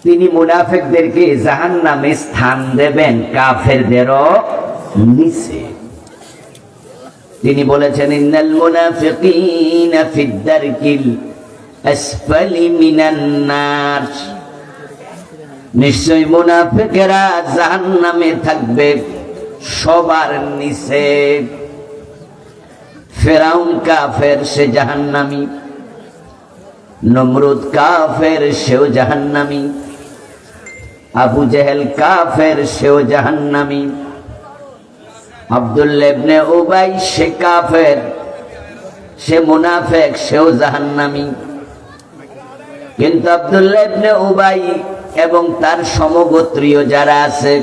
তিনি মুনাফিকদেরকে জাহান্নামে স্থান দেবেন কাফেরদেরও নিচে। তিনি বলেছেন ইন্নাল মুনাফিকিনা ফিদ দারকিল আসফালি মিনান নার, নিশ্চয় মুনাফিকেরা জাহান্নামে থাকবে সবার নিচে। ফেরাউন কাফের, সে জাহান্নামী। নমরুদ কাফের, সেও জাহান্নামী। আবু জেহেল কাফের, সেও জাহান্নামী। আব্দুল্লাহ ইবনে উবাই সে কাফের, সে মুনাফিক, সেও জাহান্নামী। কিন্তু আব্দুল্লাহ ইবনে উবাই এবং তার সমগোত্রীয় যারা আছে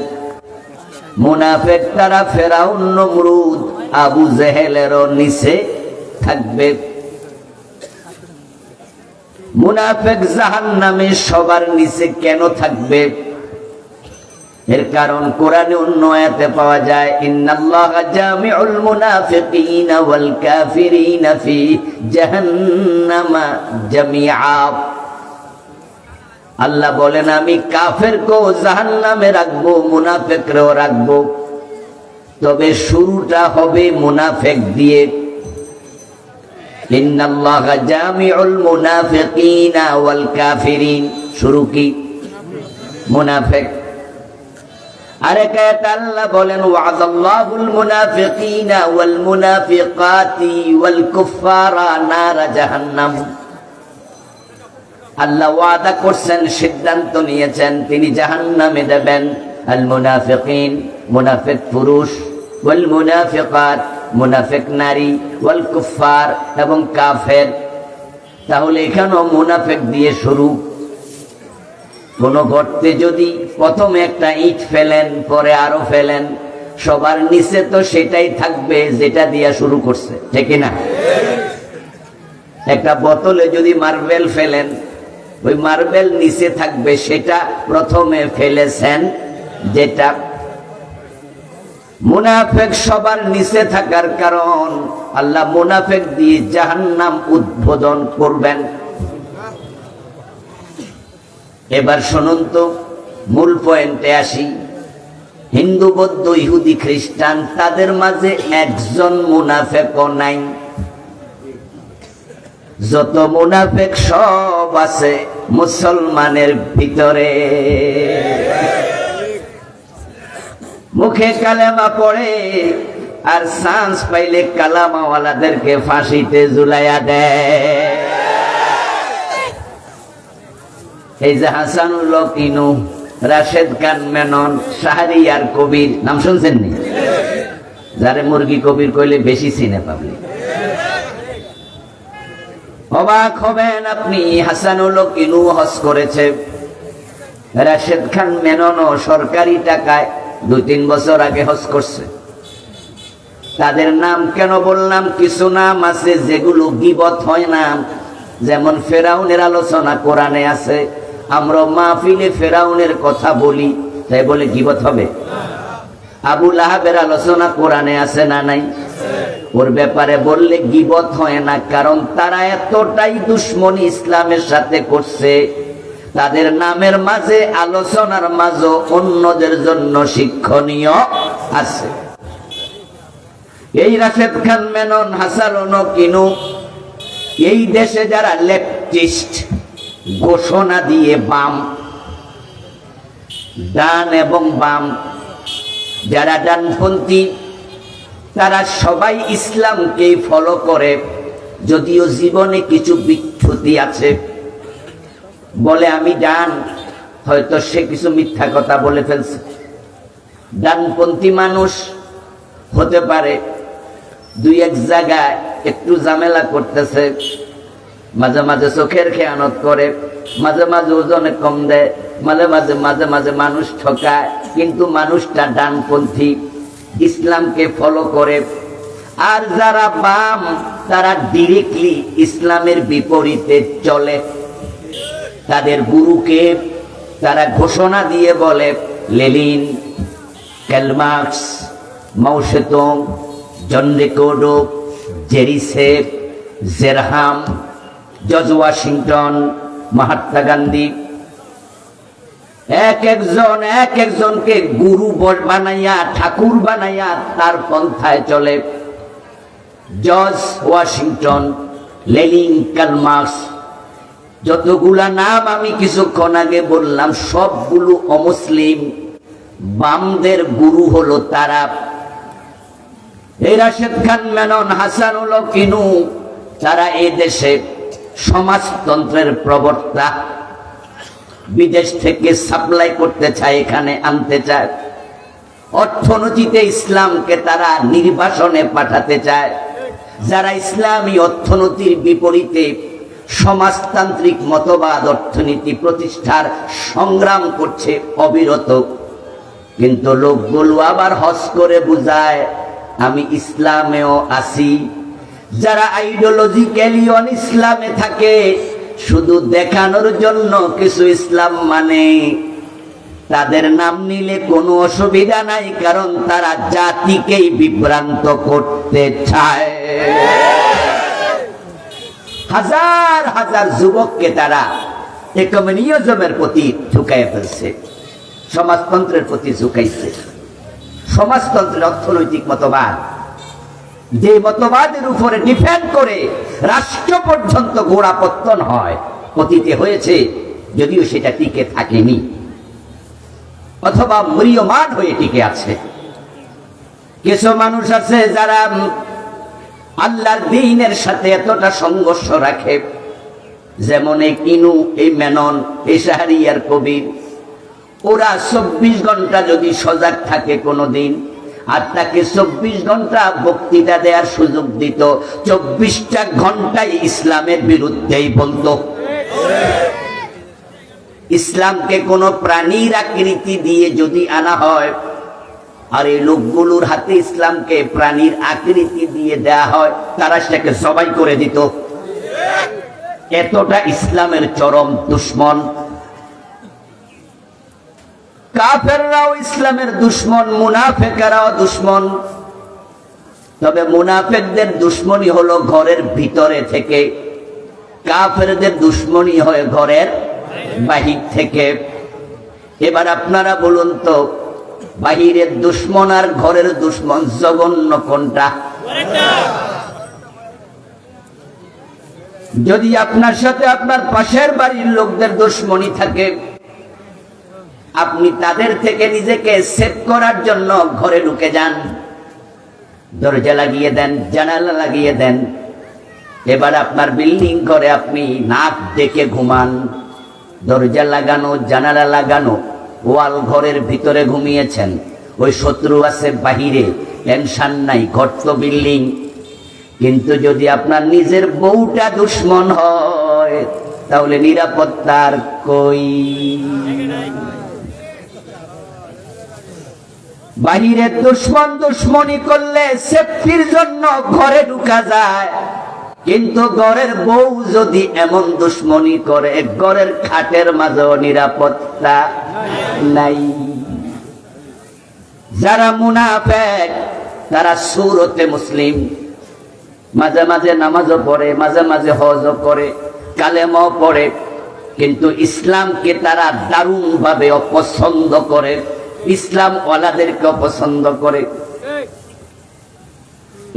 মুনাফিক, তারা ফেরাউন, নমরুদ, আবু জেহেলেরও নিচে থাকবে। মুনাফিক জাহান্নামে সবার নিচে কেন থাকবে? এর কারণ কোরআনে অন্য আয়াতে পাওয়া যায়, ইন্নাল্লাহা জামিউল মুনাফিকিনা ওয়াল কাফিরিনা ফি জাহান্নামা জামিআ। আল্লাহ বলেন আমি কাফেরকেও জাহান্নামে রাখবো, মুনাফিকরেও রাখবো। তবে শুরুটা হবে মুনাফিক দিয়ে। ইন্নাল্লাহা জামিউল মুনাফিকিনা ওয়াল কাফিরিন, শুরু কি? মুনাফিক। আরেক আয়াতে আল্লাহ বলেন ওয়াদাল্লাহুল মুনাফিকিনা ওয়াল মুনাফিকাতি ওয়াল কুফারা নারা জাহান্নাম। আল্লাহ ওয়াদা করছেন, সিদ্ধান্ত নিয়েছেন তিনি জাহান্নামে দেবেন আল মুনাফিকিন, মুনাফিক পুরুষ, ওয়াল মুনাফিকাত, মুনাফিক নারী, ওয়াল কুফার, এবং কাফের। তাহলে এখানেও মুনাফিক দিয়ে শুরু। কোন গর্তে যদি প্রথমে একটা ইট ফেলেন, পরে আরো ফেলেন, সবার নিচে তো সেটাই থাকবে যেটা দিয়া শুরু করছে, ঠিক না? একটা বোতলে যদি মার্বেল ফেলেন, ওই মার্বেল নিচে থাকবে সেটা প্রথমে ফেলেছেন যেটা। মুনাফিক সবার নিচে থাকার কারণ আল্লাহ মুনাফিক দিয়ে জাহান্নাম উদ্বোধন করবেন। এবার শুনুন তো, মূল পয়েন্টে আসি। হিন্দু, বৌদ্ধ, ইহুদি, খ্রিস্টান, তাদের মাঝে একজন মুনাফিকও নাই। যত মুনাফিক সব আছে মুসলমানের ভিতরে। মুখে কালেমা পড়ে আর চান্স পাইলে কালামাওয়ালাদেরকে ফাঁসিতে ঝুলাইয়া দেয়। এই যে হাসানুল্লাহ কিনু, রাশেদ খান মেনন, শাহরিয়ার কবির, নাম শুনছেন নি? যারে মুরগি কবির কইলে বেশি চিনে পাবলিক। অবাক হবেন আপনি, হাসানুল্লাহ কিনু হজ করেছে, রাশেদ খান মেননও সরকারি টাকায় 2-3 বছর আগে হজ করছে। তাদের নাম কেন বললাম? কিছু নাম আছে যেগুলো গীবত হয় না। যেমন ফেরাউনের আলোচনা কোরআনে আছে, আমরা মাহফিলে ফেরাউনের কথা বলি, তাই বলে গীবত হবে? আবু লাহাবের আলোচনা কোরআনে আছে না নাই? ওর ব্যাপারে বললে গীবত হয় না, কারণ তারা এতটাই দুশ্মনী ইসলামের সাথে করছে, তাদের নামের মাঝে, আলোচনার মাঝে অন্যদের জন্য শিক্ষণীয় আছে। এই রাশেদ খান মেনন, হাসানুল্লাহ কিনু, এই দেশে যারা লেফটিস্ট ঘোষণা দিয়ে বাম, ডান এবং বাম, যারা ডানপন্থী, তারা সবাই ইসলামকে ফলো করে, যদিও জীবনে কিছু বিচ্যুতি আছে। বলে আমি ডান, হয়তো সে কিছু মিথ্যা কথা বলে ফেলছে। ডানপন্থী মানুষ হতে পারে 2-1 জায়গায় একটু ঝামেলা করতেছে, মাঝে মাঝে চোখের খেয়ানত করে, মাঝে মাঝে ওজনে কম দেয়, মাঝে মাঝে মানুষ ঠকায়, কিন্তু মানুষটা ডানপন্থী, ইসলামকে ফলো করে। আর যারা বাম, তারা ডিরেক্টলি ইসলামের বিপরীতে চলে। তাদের গুরুকে তারা ঘোষণা দিয়ে বলে, Lenin, Karl Marx, Mao Tsetung, John Ricardo, জেরি সেফ, জেরহাম, জর্জ ওয়াশিংটন, মহাত্মা গান্ধী, এক একজনকে গুরু বানাইয়া ঠাকুর বানাইয়া তার পন্থায় চলে। George Washington, Lenin, Karl Marx, যতগুলা নাম আমি কিছুক্ষণ আগে বললাম সবগুলো অমুসলিম। বামদের গুরু হলো তারা। এই রাশেদ খান মেনন, হাসানুল হক ইনু, তারা এই দেশে সমাজতন্ত্রের প্রবক্তা। বিদেশ থেকে সাপ্লাই করতে চায়, এখানে আনতে চায়। অর্থনীতিতে ইসলামকে তারা নির্বাসনে পাঠাতে চায়। যারা ইসলামী অর্থনীতির বিপরীতে সমাজতান্ত্রিক মতবাদ অর্থনীতি প্রতিষ্ঠার সংগ্রাম করছে অবিরত, কিন্তু লোকগুলো আবার হস করে বুঝায় আমি ইসলামেও আছি। যারা আইডিওলজিক্যালি অন ইসলামে থাকে, শুধু দেখানোর জন্য কিছু ইসলাম মানে, তাদের নাম নিলে কোনো অসুবিধা নাই, কারণ তারা জাতিকেই বিভ্রান্ত করতে চায়। হাজার হাজার যুবককে তারা একমিনিজমের প্রতি ঝুঁকাই ফেলছে, সমাজতন্ত্রের প্রতি ঝুঁকাইছে। সমাজতন্ত্রের অর্থনৈতিক মতবাদ, যে মতবাদের উপরে ডিপেন্ড করে রাষ্ট্র পর্যন্ত গোড়াপত্তন হয়, অতীতে হয়েছে, যদিও সেটা টিকে থাকেনি অথবা ম্রিয়মাণ হয়ে টিকে আছে। কিছু মানুষ আছে যারা আল্লাহর দ্বীনের সাথে এতটা সংঘর্ষ রাখে, যেমন এই কিনু, এই মেনন, এই শাহরিয়ার কবির। ওরা 24 ঘন্টা যদি সজাগ থাকে কোনোদিন, আর তাকে 24 ঘন্টা বক্তৃতা দেওয়ার সুযোগ দিত, 24টা ঘন্টায় ইসলামের বিরুদ্ধেই বলতো। ইসলামকে কোন প্রাণীর আকৃতি দিয়ে যদি আনা হয়, আর এই লোকগুলোর হাতে ইসলামকে প্রাণীর আকৃতি দিয়ে দেয়া হয়, তারা সেটাকে জবাই করে দিত। এতটা ইসলামের চরম দুশ্মন। কাফেররাও ইসলামের দুশ্মন, মুনাফেকেরাও দুশ্মন। তবে মুনাফেকদের দুশ্মনী হলো ঘরের ভিতরে থেকে, কাফেরদের দুশ্মনী হয় ঘরের বাহির থেকে। এবার আপনারা বলুন তো, বাহিরের দুশ্মন আর ঘরের দুশ্মন জঘন্য কোনটা? যদি আপনার সাথে আপনার পাশের বাড়ির লোকদের দুশ্মনী থাকে, আপনি তাদের থেকে নিজেকে সেভ করার জন্য ঘরে ঢুকে যান, দরজা লাগিয়ে দেন, জানালা লাগিয়ে দেন। এবার আপনার বিল্ডিং ঘরে আপনি নাক ডেকে ঘুমান, দরজা লাগানো, জানালা লাগানো, ওয়াল ঘরের ভিতরে ঘুমিয়েছেন। ওই শত্রু আছে বাহিরে, টেনশন নাই, ঘর তো বিল্ডিং। কিন্তু যদি আপনার নিজের বউটা দুশ্মন হয়, তাহলে নিরাপত্তার কই? বাহিরের দুশ্মন দুশ্মনী করলে সেফটির জন্য ঘরে ঢুকা যায়, কিন্তু ঘরের বউ যদি এমন দুশ্মনী করে, ঘরের খাটের মাঝেও নিরাপত্তা নাই। যারা মুনাফেক তারা সুরতে মুসলিম, মাঝে মাঝে নামাজও পড়ে, মাঝে মাঝে হজও করে, কালেমাও পড়ে, কিন্তু ইসলামকে তারা দারুণ ভাবে অপছন্দ করে, ইসলাম ওয়ালাদেরকে অপছন্দ করে।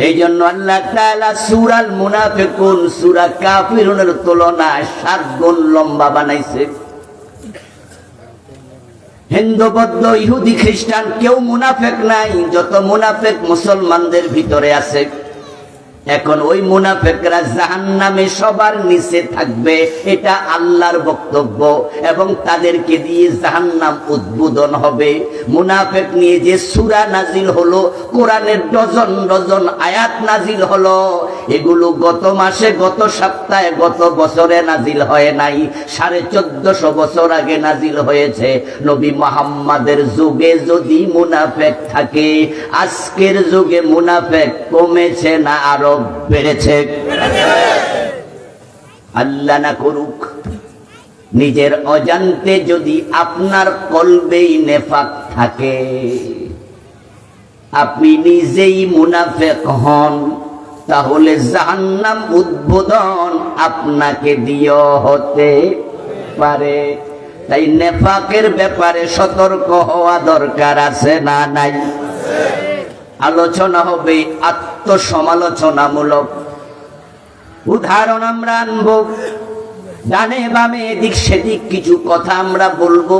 এই জন্য আল্লাহ তাআলা সূরাল মুনাফিকুন, সূরা কাফিরুনের তুলনায় 7 গুণ লম্বা বানাইছে। হিন্দু, বৌদ্ধ, ইহুদি, খ্রিস্টান কেউ মুনাফিক নাই, যত মুনাফিক মুসলমানদের ভিতরে আছে। এখন ওই মুনাফিকরা জাহান্নামে সবার নিচে থাকবে, এটা আল্লাহর বক্তব্য, এবং তাদেরকে দিয়ে জাহান্নাম উদ্বোধন হবে। মুনাফিক নিয়ে যে সূরা নাজিল হলো, কোরআনের ডজন ডজন আয়াত নাজিল হলো, এগুলো গত মাসে, গত সপ্তাহে, গত বছরে নাজিল হয় নাই, 1450 বছর আগে নাজিল হয়েছে। নবী মুহাম্মাদের যুগে যদি মুনাফিক থাকে, আজকের যুগে মুনাফিক কমেছে না আরো বেড়েছে? আল্লাহ না করুক, নিজের অজান্তে যদি আপনার কলবেই নেফাক থাকে, আপনি নিজেই মুনাফিক হন, তাহলে জাহান্নাম উদ্বোধন আপনাকে দিয়েও হতে পারে। তাই নেফাকের ব্যাপারে সতর্ক হওয়া দরকার আছে না নাই? আলোচনা হবে আত্মসমালোচনামূলক। উদাহরণ আমরা আনব, ডানে বামে এদিক সেদিক কিছু কথা আমরা বলবো।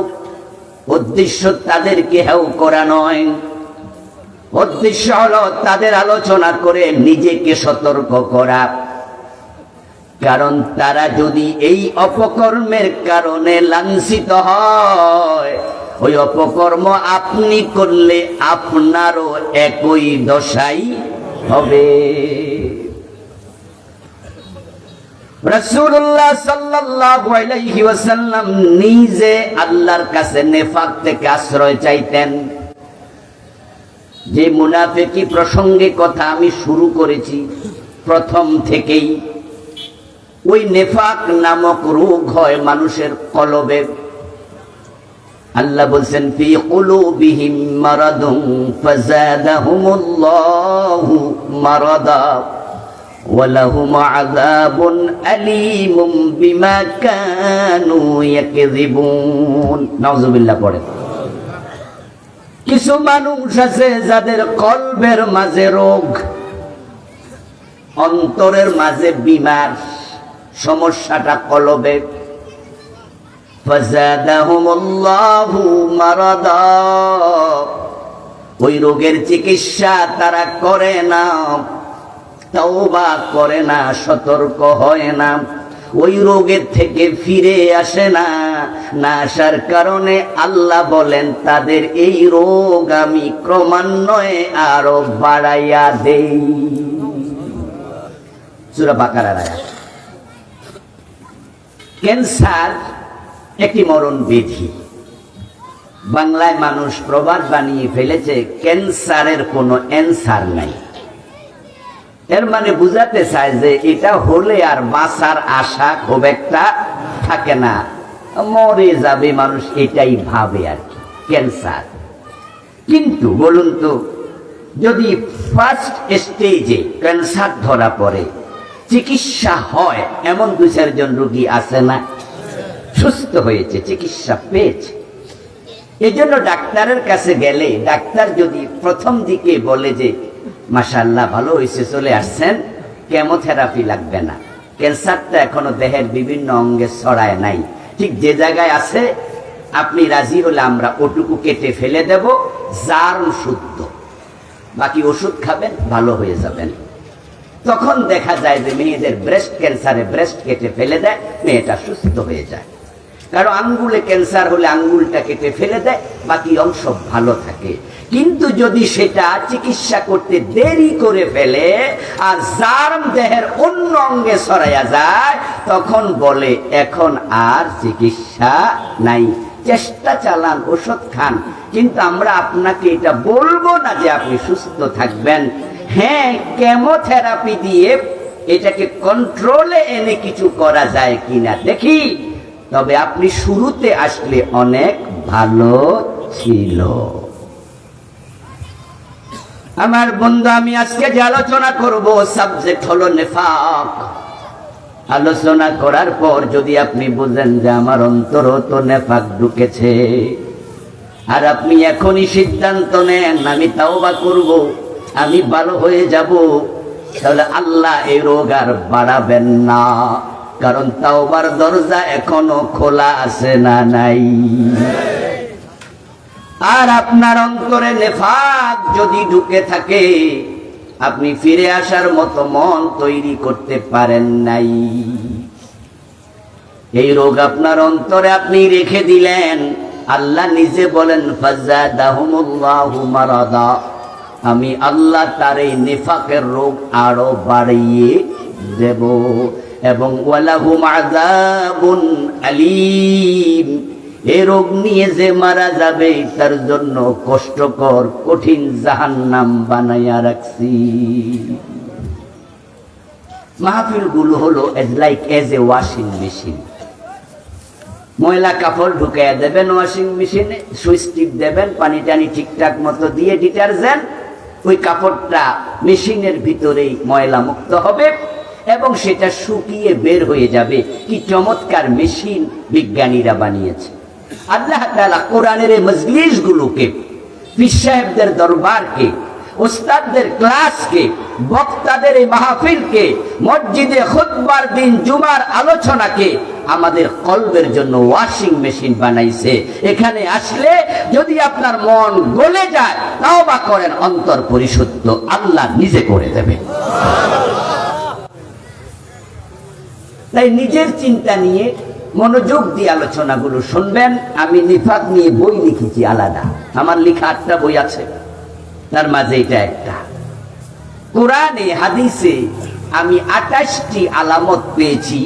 উদ্দেশ্য তাদেরকে হেও করা নয়, উদ্দেশ্য হলো তাদের আলোচনা করে নিজেকে সতর্ক করা। কারণ তারা যদি এই অপকর্মের কারণে লাঞ্ছিত হয়, ওই অপকর্ম আপনি করলে আপনারও একই দশাই হবে। রাসূলুল্লাহ সাল্লাল্লাহু আলাইহি ওয়াসাল্লাম নিজে আল্লাহর কাছে নেফাক থেকে আশ্রয় চাইতেন। যে মুনাফিকি প্রসঙ্গে কথা আমি শুরু করেছি প্রথম থেকেই, ওই নেফাক নামক রোগ হয় মানুষের কলবে। আল্লাহ বলছেন ফি কুলুবিহিম মারাদুন ফাযাদাহুমুল্লাহু মারাদা ওয়া লাহুম আযাবুন আলীমুম বিমা কানু ইয়াকযিবুন। নাউযুবিল্লাহ পড়ে। কিছু মানুষ আছে যাদের কলবের মাঝে রোগ, অন্তরের মাঝে বিমার, সমস্যাটা কলবে। ফাযাদাহুমুল্লাহু মারাদা, ওই রোগের চিকিৎসা তারা করে না, তওবা করে না, সতর্ক হয় না, ওই রোগের থেকে ফিরে আসে না। না আসার কারণে আল্লাহ বলেন তাদের এই রোগ আমি ক্রমান্বয়ে আরো বাড়াইয়া দেই। সূরা বাকারার আয়াত। ক্যান্সার একটি মরণ ব্যাধি। বাংলায় মানুষ প্রবাদ বানিয়ে ফেলেছে ক্যান্সারের কোনো অ্যান্সার নাই। এর মানে বুঝাতে চায় যে এটা হলে আর বাঁচার আশা খুব একটা থাকে না, মরে যাবে মানুষ, এটাই ভাবে আর কি ক্যান্সার। কিন্তু বলুন তো, যদি ফার্স্ট স্টেজে ক্যান্সার ধরা পড়ে, চিকিৎসা হয়, এমন 2-4 জন রোগী আছে না? সুস্থ হয়েছে, চিকিৎসা পেয়েছে। এই জন্য ডাক্তারের কাছে গেলে ডাক্তার যদি প্রথম দিকে বলে যে মাশাআল্লাহ ভালো হয়েছে, চলে আসছেন, কেমোথেরাপি লাগবে না, ক্যান্সারটা এখনো দেহের বিভিন্ন অঙ্গে ছড়ায় নাই, ঠিক যে জায়গায় আছে আপনি রাজি হলে আমরা ওটুকু কেটে ফেলে দেব, জার্ম শুদ্ধ, বাকি ওষুধ খাবেন, ভালো হয়ে যাবেন। তখন দেখা যায় যে মেয়েদের ব্রেস্ট ক্যান্সারে ব্রেস্ট কেটে ফেলে দেয়, মেয়েটা সুস্থ হয়ে যায়। কারণ আঙ্গুলে ক্যান্সার হলে আঙ্গুলটা কেটে ফেলে দেয়, বাকি অংশ ভালো থাকে। কিন্তু যদি সেটা চিকিৎসা করতে দেরি করে ফেলে আর জার্ম দেহের অন্য অঙ্গে ছড়াইয়া যায়, তখন বলে এখন আর চিকিৎসা নাই, চেষ্টা চালান, ওষুধ খান, কিন্তু আমরা আপনাকে এটা বলবো না যে আপনি সুস্থ থাকবেন। হ্যাঁ, কেমোথেরাপি দিয়ে এটাকে কন্ট্রোলে এনে কিছু করা যায় কিনা দেখি, তবে আপনি শুরুতে আসলে অনেক ভালো ছিল। আমার বন্ধু, আমি আজকে যে আলোচনা করব সাবজেক্ট হলো নেফাক। আলোচনা করার পর যদি আপনি বুঝেন যে আমার অন্তরও তো নেফাক ঢুকেছে, আর আপনি এখনই সিদ্ধান্ত নেন আমি তাওবা করব, আমি ভালো হয়ে যাব, তাহলে আল্লাহ এই রোগ আর বাড়াবেন না। কারণ তাওবার দরজা এখনো খোলা আছে না নাই? আর আপনার অন্তরে নেফাক যদি ঢুকে থাকে, আপনি ফিরে আসার মতো মন তৈরি করতে পারেন নাই। এই রোগ আপনার অন্তরে আপনি রেখে দিলেন। আল্লাহ নিজে বলেন ফাযাদাহুমুল্লাহু মারাদা, আমি আল্লাহ তার এই নেফাকের রোগ আরো বাড়িয়ে দেব, এবং ওয়ালাহুম আযাবুন আলীম, এই রোগ নিয়ে যে মারা যাবে তার জন্য কষ্টকর কঠিন জাহান্নাম বানাইয়া রাখছি। মাহফিলগুলো হলো এজ এ ওয়াশিং মেশিন। ময়লা কাপড় ঢুকাইয়া দেবেন ওয়াশিং মেশিনে, সুইচ টিপ দেবেন, পানি টানি ঠিকঠাক মতো দিয়ে ডিটারজেন্ট, ওই কাপড়টা মেশিনের ভিতরেই ময়লা মুক্ত হবে এবং সেটা শুকিয়ে বের হয়ে যাবে। কি চমৎকার মেশিন বিজ্ঞানীরা বানিয়েছে। আল্লাহ তাআলা কোরআনের এই মজলিসগুলোকে, পীর সাহেবদের দরবারকে, উস্তাদদের ক্লাসকে, বক্তাদের এই মাহফিলকে, মসজিদে খুতবার দিন জুমার আলোচনাকে আমাদের কলবের জন্য ওয়াশিং মেশিন বানাইছে। এখানে আসলে যদি আপনার মন গলে যায়, তাওবা করেন, অন্তর পরিশুদ্ধ আল্লাহ নিজে করে দেবে। তাই নিজের চিন্তা নিয়ে মনোযোগ দিয়ে আলোচনাগুলো শুনবেন। আমি নিফাক নিয়ে বই লিখেছি আলাদা, আমার লেখা 8টা বই আছে, তার মাঝে এটা একটা। কোরআনে হাদিসে আমি 28টি আলামত পেয়েছি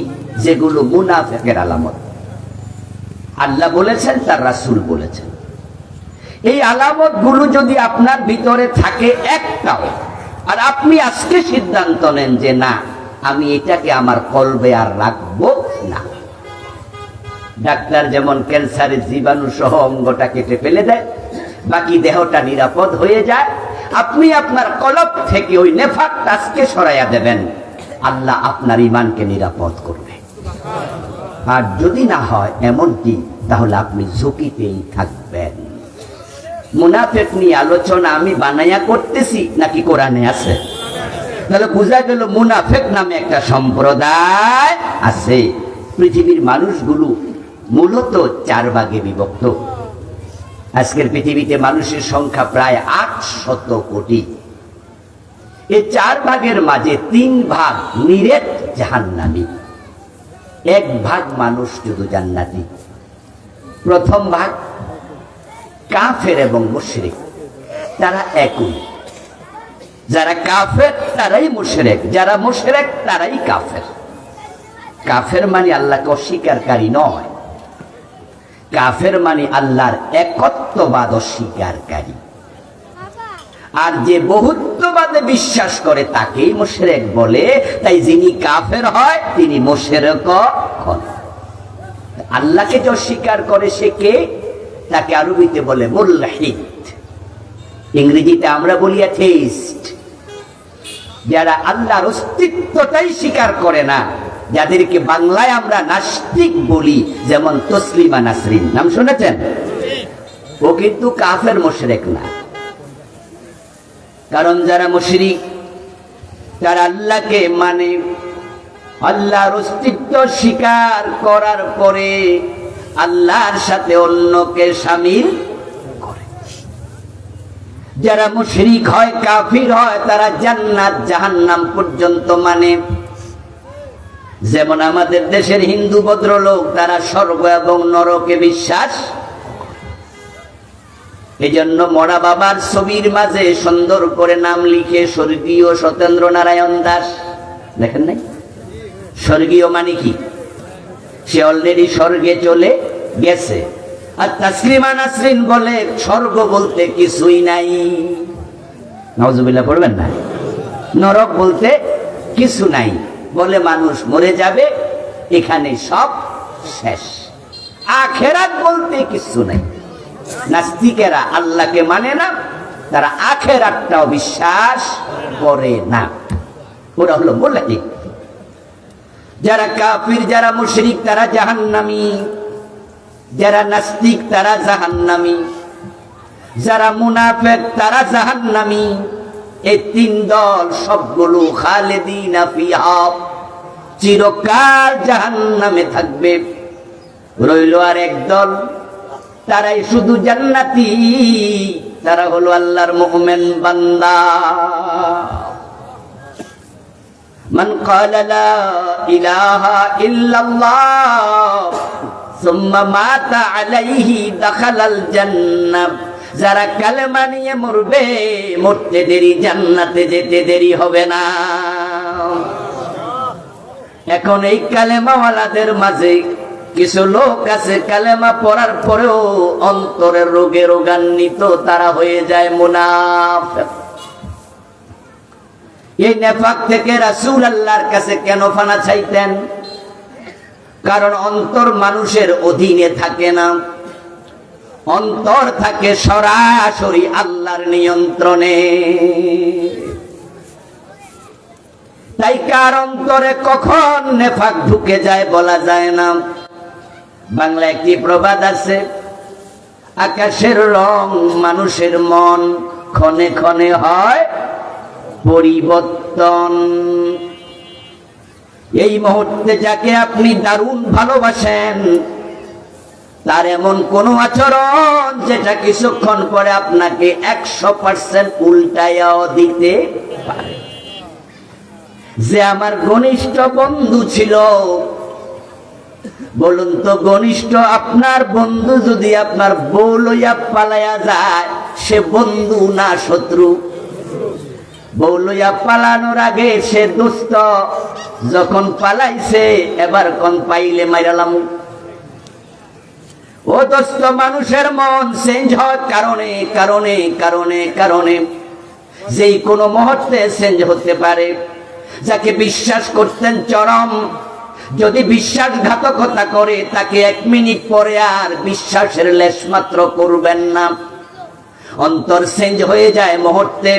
যেগুলো মুনাফিকের আলামত। আল্লাহ বলেছেন, তার রাসূল বলেছেন। এই আলামত গুলো যদি আপনার ভিতরে থাকে একটাও, আর আপনি আজকে সিদ্ধান্ত নেন যে না, আমি এটাকে আমার কলবে আর রাখবো না। ডাক্তার যেমন ক্যান্সারের জীবাণু সহ অঙ্গটা কেটে ফেলে দেয়, বাকি দেহটা নিরাপদ হয়ে যায়, আপনি আপনার কলব থেকে ওই নেফাকটা আজকে সরাইয়া দেবেন, আল্লাহ আপনার ঈমানকে নিরাপদ করবে। আর যদি না হয় এমনটি, তাহলে আপনি ঝুঁকিতেই থাকবেন। মুনাফিক নিয়ে আলোচনা আমি বানাইয়া করতেছি নাকি কোরআনে আছে? তাহলে বোঝা গেল মুনাফিক নামে একটা সম্প্রদায় আছে। পৃথিবীর মানুষগুলো মূলত 4 ভাগে বিভক্ত। আজকের পৃথিবীতে মানুষের সংখ্যা প্রায় 800 কোটি। এই 4 ভাগের মাঝে 3 ভাগ নিরেট জাহান্নামী, 1 ভাগ মানুষ শুধু জান্নাতি। প্রথম ভাগ কাফের এবং মুশরিক, তারা একই। যারা কাফের তারাই মুশরিক, যারা মুশরিক তারাই কাফের। কাফের মানে আল্লাহকে অস্বীকারী নয়, কাফের মানে আল্লাহর একত্ববাদ অস্বীকারী। আর যে বহুত্ববাদে বিশ্বাস করে তাকেই মুশরিক বলে। তাই যিনি কাফের হয় তিনি মুশরিক হন। আল্লাহকে যে অস্বীকার করে সে কে? তাকে আরবিতে বলে মুলহিদ, ইংরেজিতে আমরা বলি অ্যাথেইস্ট। যারা আল্লাহর অস্তিত্বটাই স্বীকার করে না, যাদেরকে বাংলায় আমরা নাস্তিক বলি, যেমন তসলিমা নাসরিন, নাম শুনেছেন? ও কিন্তু কাফের মুশরিক না। কারণ যারা মুশরিক তারা আল্লাহকে মানে, আল্লাহর অস্তিত্ব স্বীকার করার পরে আল্লাহর সাথে অন্যকে শামিল করে। যারা মুশরিক হয়, কাফির হয়, তারা জান্নাত জাহান্নাম পর্যন্ত মানে। যেমন আমাদের দেশের হিন্দু ভদ্রলোক, তারা স্বর্গ এবং নরকে বিশ্বাস। এই জন্য মরা বাবার ছবির মাঝে সুন্দর করে নাম লিখে স্বর্গীয় সত্যেন্দ্র নারায়ণ দাস, দেখেন নাই? স্বর্গীয় মানে কি? সে অলরেডি স্বর্গে চলে গেছে। আর তাসলিমা নাসরিন বলে স্বর্গ বলতে কিছুই নাই। নাউজুবিল্লাহ পড়বেন না? নরক বলতে কিছু নাই, বলে মানুষ মরে যাবে, এখানে সব শেষ। আখেরাত বলতে কিছু নাই। নাস্তিকেরা আল্লাহকে মানে না, তারা আখেরাতটাও বিশ্বাস করে না। ওরা হলো মুলহিদ। যারা কাফির, যারা মুশরিক তারা জাহান্নামী, যারা নাস্তিক তারা জাহান্নামী, যারা মুনাফিক তারা জাহান্নামী। এই 3 দল সবগুলো খালিদিনা ফিহা, চিরকাল জাহান্নামে থাকবে। রইল আর এক দল, তারাই শুধু জান্নাতি, তারা হলো আল্লাহর মুমিন বান্দা। মান ক্বালা লা ইলাহা ইল্লাল্লাহ সুম্মা মাতা আলাইহি দাখালাল জান্নাহ। যারা কালেমা নিয়ে মরবে, মরতে দেরি, জান্নাতে যেতে দেরি হবে না। এখন এই কালেমাওয়ালাদের মাঝে কিছু লোক আছে, কালেমা পড়ার পরেও অন্তরের রোগে রোগান্বিত, তারা হয়ে যায় মুনাফিক। এই নেফাক থেকে রাসূল আল্লাহর কাছে কেন ফানা চাইতেন? কারণ অন্তর মানুষের অধীনে থাকে না, অন্তর থাকে সরাসরি আল্লাহর নিয়ন্ত্রণে। তাই কার অন্তরে কখন নেফাক ঢুকে যায় বলা যায় না। বাংলা একটি প্রবাদ আছে, আকাশের রং মানুষের মন, ক্ষণে ক্ষণে হয় পরিবর্তন। এই মুহূর্তে যাকে আপনি দারুণ ভালোবাসেন, তার এমন কোন আচরণ যেটা কিছুক্ষণ পরে আপনাকে 100% উল্টাইয়াও দিতে পারে। যে আমার ঘনিষ্ঠ বন্ধু ছিল, বলুন তো ঘনিষ্ঠ আপনার বন্ধু যদি আপনার বউ লইয়া পালাইয়া যায়, সে বন্ধু না শত্রু? বউ লইয়া পালানোর আগে সে দোস্ত, যখন পালাইছে এবার কোন পাইলে মাইরালাম। ও দোস্ত, মানুষের মন চেঞ্জ হয় কারণে কারণে কারণে কারণে, যেই কোনো মুহূর্তে চেঞ্জ হতে পারে। যাকে বিশ্বাস করতেন চরম, যদি বিশ্বাসঘাতকতা করে তাকে 1 মিনিট পরে আর বিশ্বাসের লেশ মাত্র করবেন না। অন্তর চেঞ্জ হয়ে যায় মুহূর্তে,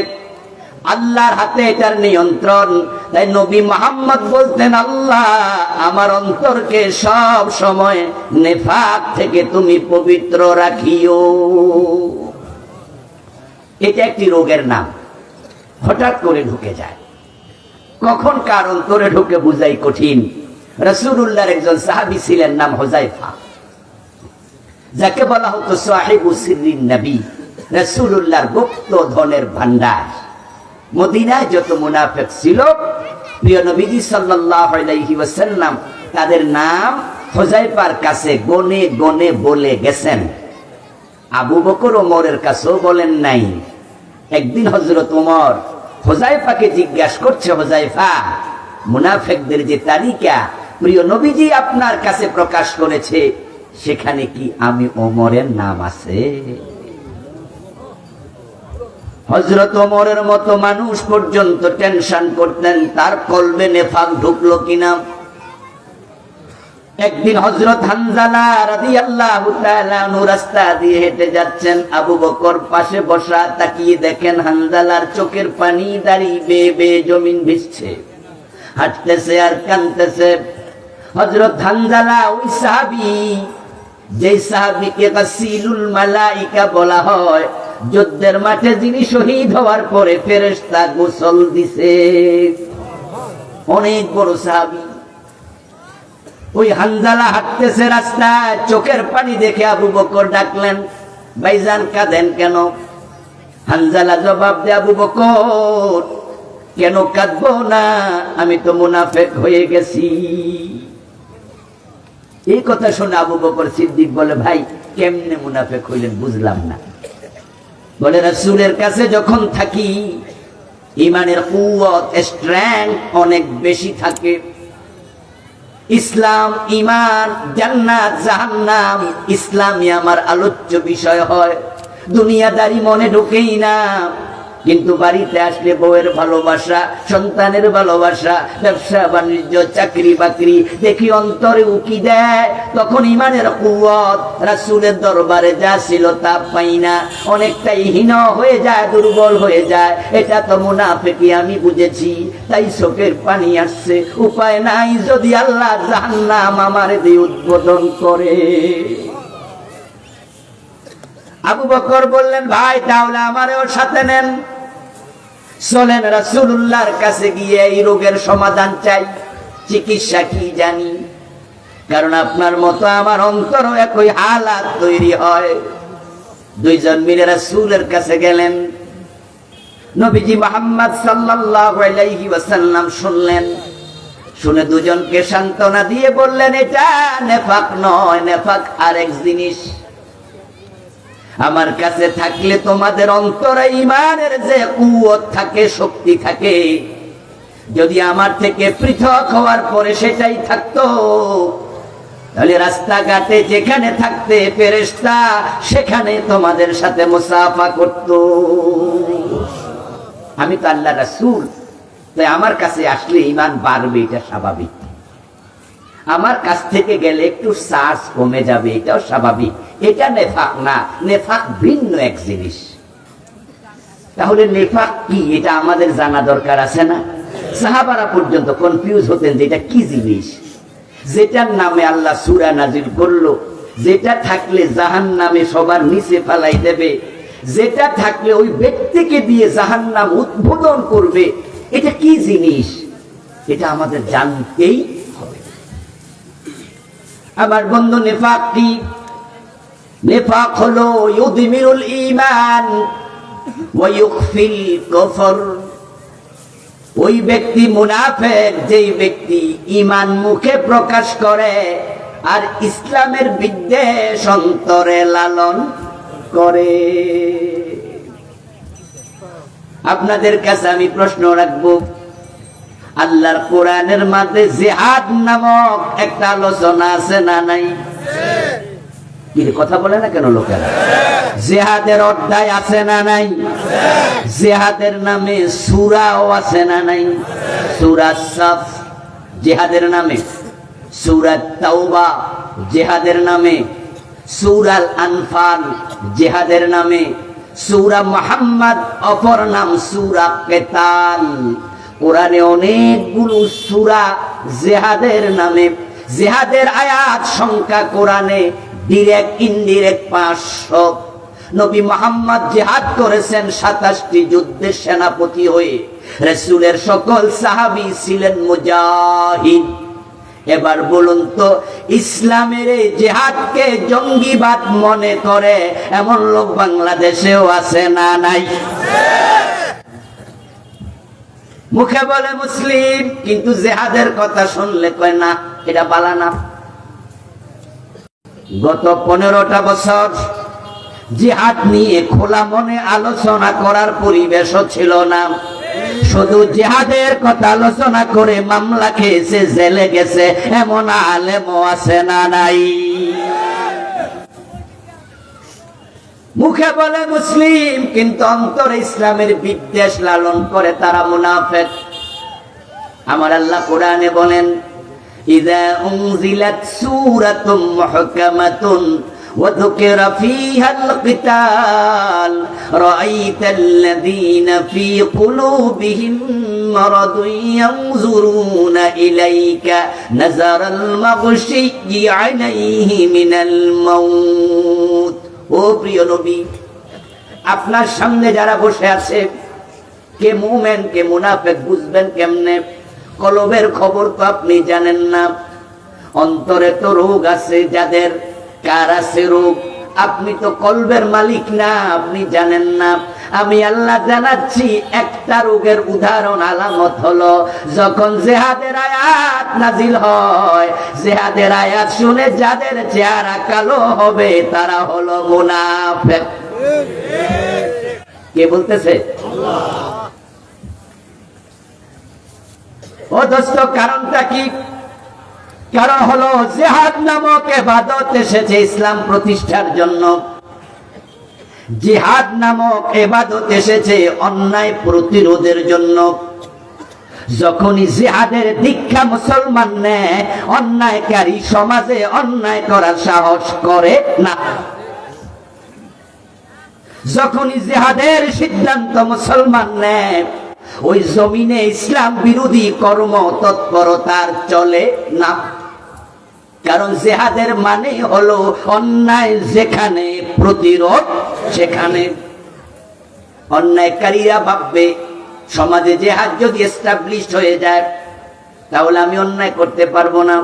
আল্লাহর হাতে এটার নিয়ন্ত্রণ। তাই নবী মুহাম্মদ বলতেন, আল্লাহ আমার অন্তরকে সব সময় নেফাক থেকে তুমি পবিত্র রাখিও। এটা একটি রোগের নাম, হঠাৎ করে ঢুকে যায়। কখন কার অন্তরে ঢুকে বুঝাই কঠিন। রাসূলুল্লাহর একজন সাহাবী ছিলেন, নাম হুযায়ফা, যাকে বলা হতো সাহিবু সিররিন নবী, রাসূলুল্লাহর গুপ্ত ধনের ভান্ডার। মদিনায় যত মুনাফিক ছিল, প্রিয় নবীজি সাল্লাল্লাহু আলাইহি ওয়াসাল্লাম তাদের নাম হুযায়ফার কাছে গনে গনে বলে গেছেন। আবু বকর ওমরের কাছেও বলেন নাই। একদিন হযরত ওমর হুযায়ফাকে জিজ্ঞাসা করছে, হুযায়ফা, মুনাফিকদের যে তালিকা প্রিয় নবীজি আপনার কাছে প্রকাশ করেছে, সেখানে কি আমি ওমরের নাম আছে? হযরত ওমরের মতো মানুষ পর্যন্ত টেনশন করতেন তার কলবে নেফাক ঢুকলো কিনা। একদিন হযরত হানজালা রাদিয়াল্লাহু তাআলা আনহু রাস্তা দিয়ে হেঁটে যাচ্ছেন, আবু বকর পাশে বসা, তাকিয়ে দেখেন হানজালার চোখের পানি দাঁড়িয়ে বেয়ে বেয়ে জমিন ভিজছে, হাঁটতেছে আর কাঁদতেছে। হযরত হানজালা ওই সাহাবী, যে সাহাবীকে গাসিলুল মালাইকা বলা হয়, যুদ্ধের মাঠে যিনি শহীদ হওয়ার পরে ফেরেশতা গোসল দিছে, অনেক বড় সাহাবী। ওই হানজালা হাঁটতেছে রাস্তায়, চোখের পানি দেখে আবু বকর ডাকলেন, ভাইজান কাঁদেন কেন? হানজালা জবাব দেয়, আবু বকর কেন কাঁদবো না, আমি তো মুনাফিক হয়ে গেছি। এই কথা শুনে আবু বকর সিদ্দিক বলে, ভাই কেমনে মুনাফিক হইলেন বুঝলাম না। বলে, রাসূলের কাছে যখন থাকি ইমানের কুওয়াত, স্ট্রেংথ অনেক বেশি থাকে। ইসলাম, ইমান, জান্নাত, জাহান্নাম ইসলামই আমার আলোচ্য বিষয় হয়। দুনিয়াদারি মনে ঢোকেই না, কিন্তু বাড়িতে আসলে বউয়ের ভালোবাসা, সন্তানের ভালোবাসা, ব্যবসা বাণিজ্য, চাকরি বাকরি দেখি অন্তরে উকি দেয়। তখন ইমানের কুওয়াত রাসূলের দরবারে যা ছিল তা পাই না, অনেকটাই হীন হয়ে যায়, দুর্বল হয়ে যায়। এটা তো মুনাফিকি আমি বুঝেছি, তাই চোখের পানি আসছে। উপায় নাই, যদি আল্লাহ জাহান্নাম আমার দিয়ে উদ্বোধন করে। আবু বকর বললেন, ভাই তাহলে আমারও সাথে নেন, চলেন রাসূলুল্লাহর কাছে গিয়ে এই রোগের সমাধান চাই, চিকিৎসা কি জানি। কারণ আপনার মতো আমার অন্তরও একই হালাত তৈরি হয়। দুইজন মিলে রাসূলের কাছে গেলেন। নবীজি মুহাম্মদ সাল্লাল্লাহু আলাইহি ওয়াসাল্লাম শুনলেন, শুনে দুজনকে সান্ত্বনা দিয়ে বললেন, এটা নেফাক নয়, নেফাক আরেক জিনিস। আমার কাছে থাকলে তোমাদের অন্তরে ইমানের যে কুওয়াত থাকে, শক্তি থাকে, যদি আমার থেকে পৃথক হওয়ার পরে সেটাই থাকতো, তাহলে রাস্তাঘাটে যেখানে থাকতে ফেরেশতা, সেখানে তোমাদের সাথে মুসাফা করত। আমি তো আল্লাহর রাসূল, তাই আমার কাছে আসলে ঈমান বাড়বে, এটা স্বাভাবিক। আমার কাছ থেকে গেলে একটু চার্জ কমে যাবে, এটাও স্বাভাবিক। এটা নেফাক না, নেফাক ভিন্ন এক জিনিস। তাহলে নেফাক কি, এটা আমাদের জানা দরকার আছে না? সাহাবারা পর্যন্ত কনফিউজ হতেন যে এটা কি জিনিস। যেটার নামে আল্লাহ সূরা নাজিল করলো, যেটা থাকলে জাহান্নামে সবার নিচে ফেলাই দেবে, যেটা থাকলে ওই ব্যক্তিকে দিয়ে জাহান্নাম উদ্বোধন করবে, এটা কি জিনিস? এটা আমাদের জানতেই হবে। আমার বন্ধু, নেফাক কি? নেফাক হলো ইউদমিরুল ঈমান ওয়া ইউখফিল কুফর। ওই ব্যক্তি মুনাফিক যেই ব্যক্তি ঈমান মুখে প্রকাশ করে আর ইসলামের বিদ্বেষ অন্তরে লালন করে। আপনাদের কাছে আমি প্রশ্ন রাখবো, আল্লাহর কোরআনের মধ্যে জিহাদ নামক একটা আলোচনা আছে না নাই? কি কথা বলে না কেন লোকেরা? জিহাদের অধ্যায় আছে না নাই? জিহাদের নামে সূরাও আছে না নাই? সূরা সাফ জিহাদের নামে, সূরা তাওবা জিহাদের নামে, সূরা আনফাল জিহাদের নামে, সূরা মুহাম্মদ অপর নাম সূরা কিতাল। কোরআনে অনেকগুলো সূরা জিহাদের নামে। জিহাদের আয়াত সংখ্যা কোরআনে ডিরেক্ট ইনডিরেক্ট 500। নবী মুহাম্মদ জিহাদ করেছেন 27টি যুদ্ধের সেনাপতি হয়ে। রাসূলের সকল সাহাবী ছিলেন মুজাহিদ। এবার বলুন তো, ইসলামের এই জিহাদকে জঙ্গিবাদ মনে করে এমন লোক বাংলাদেশেও আছে না নাই? মুখে বলে মুসলিম, কিন্তু জিহাদের কথা শুনলে কয় না, এটা বালা না। গত 15টা বছর জিহাদ নিয়ে খোলা মনে আলোচনা করার পরিবেশও ছিল না। শুধু জিহাদের কথা আলোচনা করে মামলা খেয়েছে, জেলে গেছে এমন আলেমও আছে না নাই? মুখে বলে মুসলিম, কিন্তু অন্তরে ইসলামের বিদ্বেষ লালন করে, তারা মুনাফিক। আমার আল্লাহ কোরআনে বলেন, ইযা উনজিলাত সূরাতুম মুহকামাতুন ওয়া যুকিরা ফীহাল কিতাল রাআইতাল্লাযীনা ফী কুলূবিহিম মারাদুন ইয়ানজুরুনা ইলাইকা নাযারাল মাগশিয়্যি আলাইহি মিনাল মাউত। ও প্রিয় নবী, আপনার সামনে যারা বসে আছে, কে মুমিন কে মুনাফিক বুঝবেন কেমনে? কলবের খবর তো আপনি জানেন না। অন্তরে তো রোগ আছে যাদের। কার আছে রোগ? আপনি তো কলবের মালিক না, আপনি জানেন না। আমি আল্লাহ জানাচ্ছি, একটা রোগের উদাহরণ আলামত হলো যখন জিহাদের আয়াত নাজিল হয়, জিহাদের আয়াত শুনে যাদের চেহারা কালো হবে তারা হলো মুনাফিক। কে বলতেছে? ও দোস্ত, কারণটা কি? কারণ হলো জিহাদ নামক ইবাদত এসেছে ইসলাম প্রতিষ্ঠার জন্য। জিহাদ নামক ইবাদত এসেছে অন্যায় প্রতিরোধের জন্য। যখনই জিহাদের দীক্ষা মুসলমান নেয়, অন্যায়কারী সমাজে অন্যায় করার সাহস করে না। যখনই জিহাদের সিদ্ধান্ত মুসলমান নেয়, ওই জমিনে ইসলাম বিরোধী কর্ম তৎপরতার চলে না। কারণ জিহাদের মানে হলো অন্যায় যেখানে, প্রতিরোধ সেখানে। অন্যায়কারীরা ভাববে সমাজে জিহাদ যদি এস্টাবলিশড হয়ে যায় তাহলে আমি অন্যায় করতে পারবো না।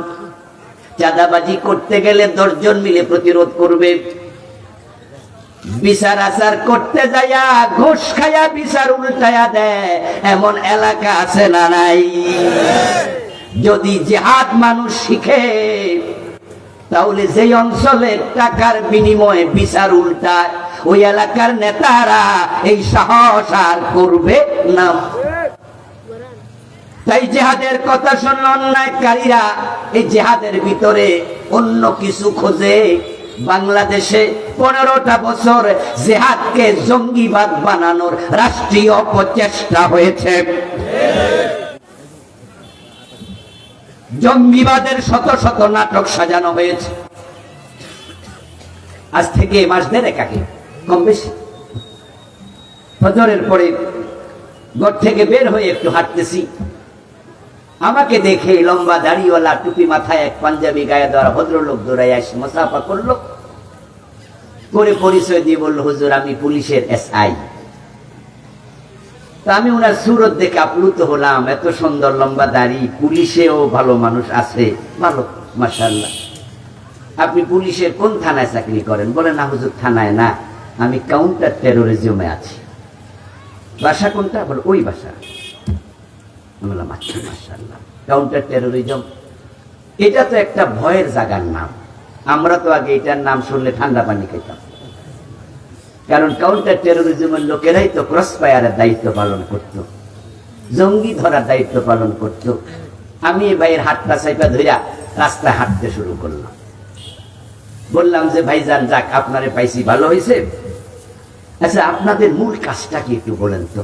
চাঁদাবাজি করতে গেলে 10 জন মিলে প্রতিরোধ করবে। বিচার আচার করতে যায়া ঘুষ খায়া বিচার উল্টায়া দেয় এমন এলাকা আছে না নাই? যদি জিহাদ মানুষ শিখে, তাহলে যে অঞ্চলে টাকার বিনিময়ে বিচার উল্টায়, ওই এলাকার নেতারা এই সাহস আর করবে না। তাই জিহাদের কথা শুনলে অন্যায়কারীরা এই জিহাদের ভিতরে অন্য কিছু খোঁজে। বাংলাদেশে 15টা বছর জিহাদকে জঙ্গিবাদ বানানোর রাষ্ট্রীয় প্রচেষ্টা হয়েছে। জঙ্গিবাদের শত শত নাটক সাজানো হয়েছে। আজ থেকে মাস দেড়েক আগে কম বেশি ফজরের পরে ঘর থেকে বের হয়ে একটু হাঁটতেছি, আমাকে দেখে লম্বা দাড়িওয়ালা টুপি মাথায় এক পাঞ্জাবি গায়ে দেওয়া ভদ্রলোক দৌড়াই আসে, মুসাফা করলো, করে পরিচয় দিয়ে বললো, হুজুর আমি পুলিশের SI। তা আমি ওনার সুরত দেখে আপ্লুত হলাম, এত সুন্দর লম্বা দাড়ি, পুলিশেও ভালো মানুষ আছে, ভালো মাশাআল্লাহ। আপনি পুলিশের কোন থানায় চাকরি করেন? বলে, না হুজুর থানায় না, আমি কাউন্টার টেরোরিজমে আছি। বাসা কোনটা? বলে ওই বাসা। বললাম আচ্ছা মাশাআল্লাহ, কাউন্টার টেরোরিজম এটা তো একটা ভয়ের জায়গার নাম। আমরা তো আগে এটার নাম শুনলে ঠান্ডা পানি খেতাম, কারণ কাউন্টার টেরোরিজমের লোকেরাই তো ক্রস ফায়ারের দায়িত্ব পালন করত, জঙ্গি ধরার দায়িত্ব পালন করত। আমি এই ভাইয়ের হাতটা চাইপা ধইরা রাস্তায় হাঁটতে শুরু করলাম। বললাম যে ভাইজান যাক, আপনারে পাইছি, ভালো হয়েছে। আচ্ছা আপনাদের মূল কাজটা কি একটু বলেন তো,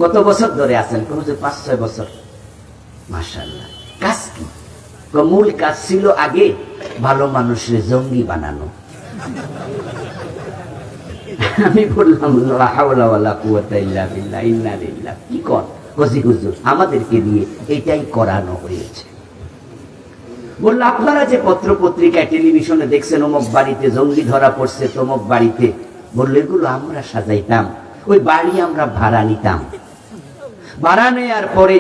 কত বছর ধরে আছেন? কোন 5-6 বছর। মাশাআল্লাহ, কাজ কি? মূল কাজ ছিল আগে ভালো মানুষের জঙ্গি বানানো। আমি বললাম লা হাওলা ওয়ালা কুওয়াতা ইল্লা বিল্লাহ, ইন্না লিল্লাহ। কি কর? কজি হুজুর আমাদেরকে দিয়ে এটাই করানো হয়েছে। বলল আপনারা যে পত্র পত্রিকায় টেলিভিশনে দেখছেন অমুক বাড়িতে জঙ্গি ধরা পড়ছে, তমুক বাড়িতে, বললো এগুলো আমরা সাজাইতাম, ওই বাড়ি আমরা ভাড়া নিতাম। ভাড়া নেয়ার পরে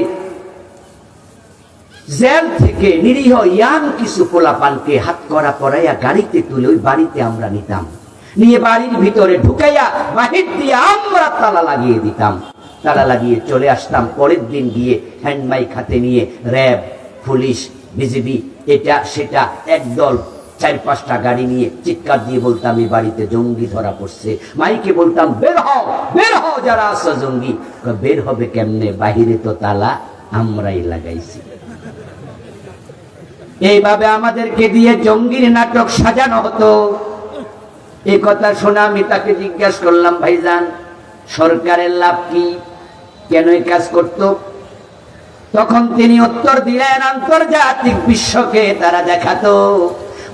জেল থেকে নিরীহ ইয়াং কিছু পোলাপানকে হাত করা পড়াইয়া গাড়িতে তুলে ওই বাড়িতে আমরা নিতাম, নিয়ে বাড়ির ভিতরে ঢুকাইয়া বাহির দিয়ে আমরা তালা লাগিয়ে দিতাম। তালা লাগিয়ে চলে আসতাম। পরের দিন গিয়ে হ্যান্ড মাইক হাতে নিয়ে র্যাব, পুলিশ, বিজিবি, এটা সেটা একদল 4-5টা গাড়ি নিয়ে চিৎকার দিয়ে বলতাম এই বাড়িতে জঙ্গি ধরা পড়ছে। মাইকে বলতাম বের হও, বের হও যারা আছো জঙ্গি। বের হবে কেমনে? বাহিরে তো তালা আমরাই লাগাইছি। এইভাবে আমাদেরকে দিয়ে জঙ্গির নাটক সাজানো হতো। এই কথা শোনা আমি তাকে জিজ্ঞাসা করলাম, ভাইজান সরকারের লাভ কি, কেন এই কাজ করত? তখন তিনি উত্তর দিলেন, আন্তর্জাতিক বিশ্বকে তারা দেখাতো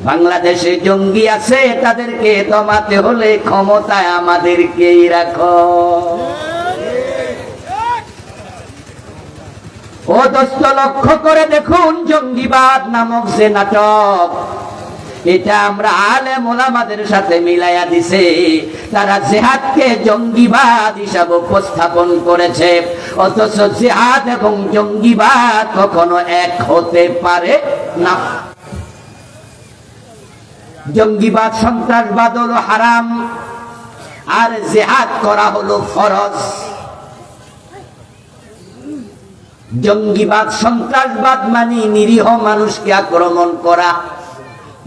বাংলাদেশে জঙ্গি আছে, তাদেরকে দমাতে হলে ক্ষমতায় আমাদেরকেই রাখো। ও দোস্ত লক্ষ্য করে দেখুন, জঙ্গিবাদ নামক যে নাটক, এটা আমরা আলেম ওলামাদের সাথে মিলাইয়া দিছে। তারা জিহাদকে জঙ্গিবাদ হিসাবে উপস্থাপন করেছে, অথচ জিহাদ এবং জঙ্গিবাদ কখনো এক হতে পারে না। জঙ্গিবাদ সন্ত্রাসবাদ হলো হারাম, আর জিহাদ করা হলো ফরজ। জঙ্গিবাদ সন্ত্রাসবাদ মানে নিরীহ মানুষকে আক্রমণ করা,